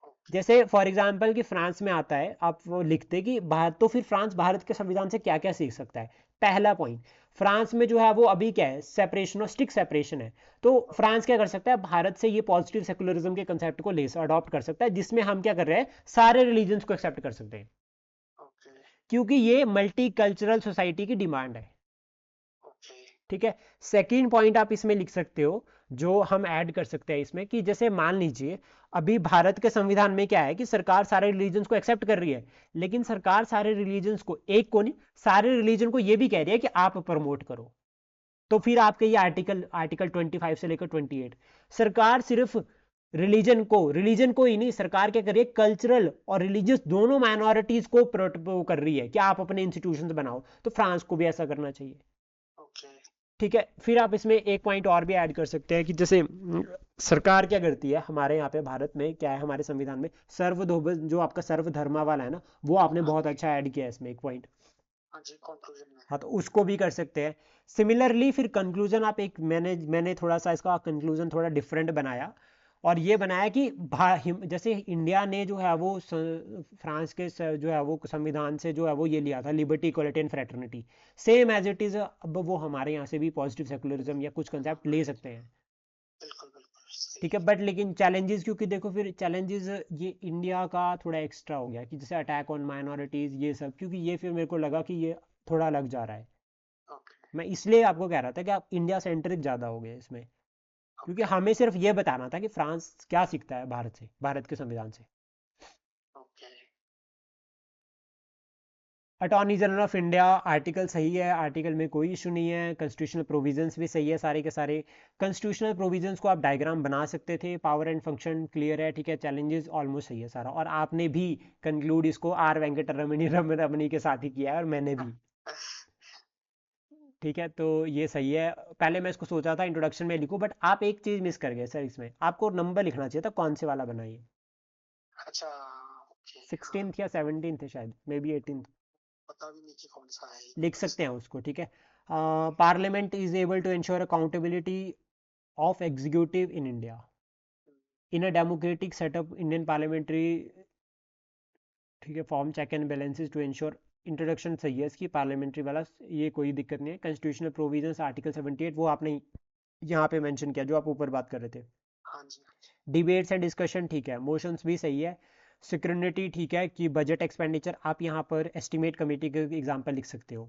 ओके। जैसे फॉर एग्जांपल कि फ्रांस में आता है, आप वो लिखते कि भारत, तो फिर फ्रांस भारत के संविधान से क्या क्या सीख सकता है। पहला पॉइंट, फ्रांस में जो है वो अभी क्या है, सेपरेशन और स्टिक सेपरेशन है। तो फ्रांस क्या कर सकता है, भारत से ये पॉजिटिव सेकुलरिज्म के कंसेप्ट को ले अडॉप्ट कर सकता है, जिसमें हम क्या कर रहे हैं, सारे रिलीजन्स को एक्सेप्ट कर सकते हैं, ओके। क्योंकि ये मल्टी कल्चरल सोसाइटी की डिमांड है। ओके। ठीक है, सेकेंड पॉइंट आप इसमें लिख सकते हो, जो हम ऐड कर सकते हैं इसमें, कि जैसे मान लीजिए अभी भारत के संविधान में क्या है कि सरकार सारे रिलीजन्स को एक्सेप्ट कर रही है, लेकिन सरकार सारे रिलीजन्स को, एक को नहीं, सारे रिलीजन को ये भी कह रही है कि आप प्रमोट करो। तो फिर आपके ये आर्टिकल आर्टिकल 25 से लेकर 28, सरकार सिर्फ रिलीजन को ही नहीं, सरकार क्या कर रही है, कल्चरल और रिलीजियस दोनों माइनॉरिटीज को कर रही है कि आप अपने इंस्टीट्यूशंस बनाओ। तो फ्रांस को भी ऐसा करना चाहिए। ओके। ठीक है, फिर आप इसमें एक पॉइंट और भी ऐड कर सकते हैं कि जैसे सरकार क्या करती है, हमारे यहाँ पे भारत में क्या है, हमारे संविधान में सर्वधर्म, जो आपका सर्वधर्मा वाला है ना, वो आपने हाँ बहुत जी। अच्छा ऐड किया है इसमें एक पॉइंट। हाँ जी, कंक्लूजन में। हाँ, तो उसको भी कर सकते हैं। सिमिलरली फिर कंक्लूजन आप एक, मैंने थोड़ा सा इसका कंक्लूजन थोड़ा डिफरेंट बनाया, और ये बनाया कि जैसे इंडिया ने जो है वो फ्रांस के जो है वो संविधान से जो है वो ये लिया था, liberty equality and fraternity, same as it is, अब वो हमारे यहाँ से भी पॉजिटिव सेकुलरिज्म या कुछ कंसेप्ट ले सकते हैं। बिल्कुल बिल्कुल सही। ठीक है, बट लेकिन चैलेंजेस, क्योंकि देखो फिर चैलेंजेस ये इंडिया का थोड़ा एक्स्ट्रा हो गया, कि जैसे अटैक ऑन माइनॉरिटीज़ ये सब, क्योंकि ये फिर मेरे को लगा कि ये थोड़ा लग जा रहा है। ओके। मैं इसलिए आपको कह रहा था कि आप इंडिया सेंट्रिक ज़्यादा हो गए इसमें, क्योंकि ओके। हमें सिर्फ ये बताना था कि फ्रांस क्या सीखता है भारत से, भारत के संविधान से। Okay. Attorney general of India article सही है, आर्टिकल में कोई इशू नहीं है, कॉन्स्टिट्यूशनल प्रोविजंस भी सही है सारे के सारे। कॉन्स्टिट्यूशनल प्रोविजंस को आप डायग्राम बना सकते थे, पावर एंड फंक्शन क्लियर है। ठीक है, चैलेंजेस ऑलमोस्ट सही है सारा, और आपने भी कंक्लूड इसको आर वेंकटरमणी रमनी के साथ ही किया है, और मैंने भी। ठीक है, तो ये सही है। पहले मैं इसको सोचा था इंट्रोडक्शन में लिखूं, बट आप एक चीज़ मिस कर गए सर, इसमें आपको नंबर लिखना चाहिए था, कौन से वाला बनाइए। अच्छा। ओके। हाँ। 16th या 17th है शायद, मे बी 18th। पता भी नहीं कि कौन सा है ये लिख बस। सकते हैं उसको। ठीक है, parliament is able to ensure accountability of executive in India in a democratic setup, Indian parliamentary. ठीक है, form check and balances to ensure, introduction सही है इसकी, पार्लियामेंट्री वाला, ये कोई दिक्कत नहीं है। कॉन्स्टिट्यूशनल प्रोविजंस आर्टिकल 78 वो आपने यहाँ पे मेंशन किया, जो आप ऊपर बात कर रहे थे। हाँ जी। हाँ जी। डिबेट्स एंड डिस्कशन ठीक है, मोशंस भी सही है। सिक्योरिटी ठीक है, कि बजट एक्सपेंडिचर आप यहाँ पर एस्टिमेट कमेटी के एग्जांपल लिख सकते हो।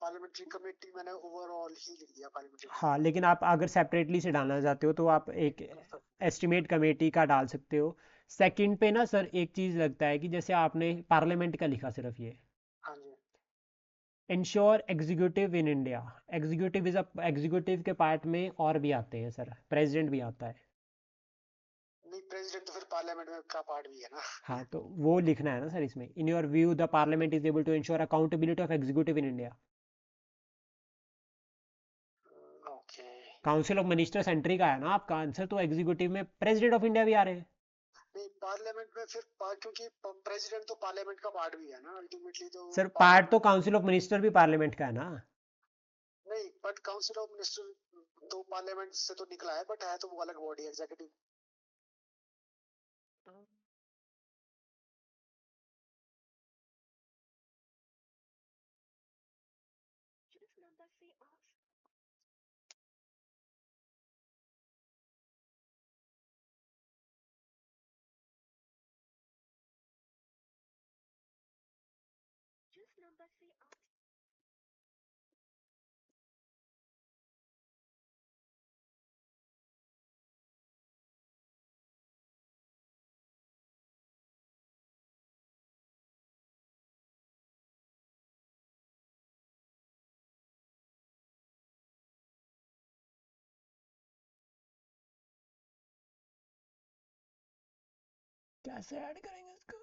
पार्लियामेंट्री कमेटी मैंने ओवरऑल ही लिख दिया, पार्लियामेंट्री हाँ, लेकिन आप अगर सेपरेटली से डालना चाहते हो तो आप एक कमेटी। एस्टिमेट कमेटी का डाल सकते हो। सेकंड पे ना सर एक चीज़ लगता है कि जैसे आपने पार्लियामेंट का लिखा सिर्फ ये, हाँ जी। Ensure executive in India, executive is executive के पार्ट में और भी आते हैं सर, प्रेसिडेंट भी आता है। नहीं, प्रेसिडेंट तो फिर पार्लियामेंट में का पार्ट भी है ना। हाँ, तो वो लिखना है ना सर इसमें, in your view the parliament is able to ensure accountability of executive in India. Okay. Council of minister centric का है ना आपका आंसर, तो एग्जीक्यूटिव में प्रेसिडेंट ऑफ इंडिया भी आ रहे हैं। नहीं, पार्लियामेंट में फिर क्योंकि प्रेसिडेंट तो पार्लियामेंट का पार्ट भी है ना, अल्टीमेटली तो सर पार्ट तो पार्लियामेंट। काउंसिल ऑफ मिनिस्टर भी पार्लियामेंट का है ना। नहीं, बट काउंसिल ऑफ मिनिस्टर तो पार्लियामेंट से तो निकला है, बट है तो वो अलग बॉडी, एग्जीक्यूटिव। कैसे ऐड करेंगे इसको।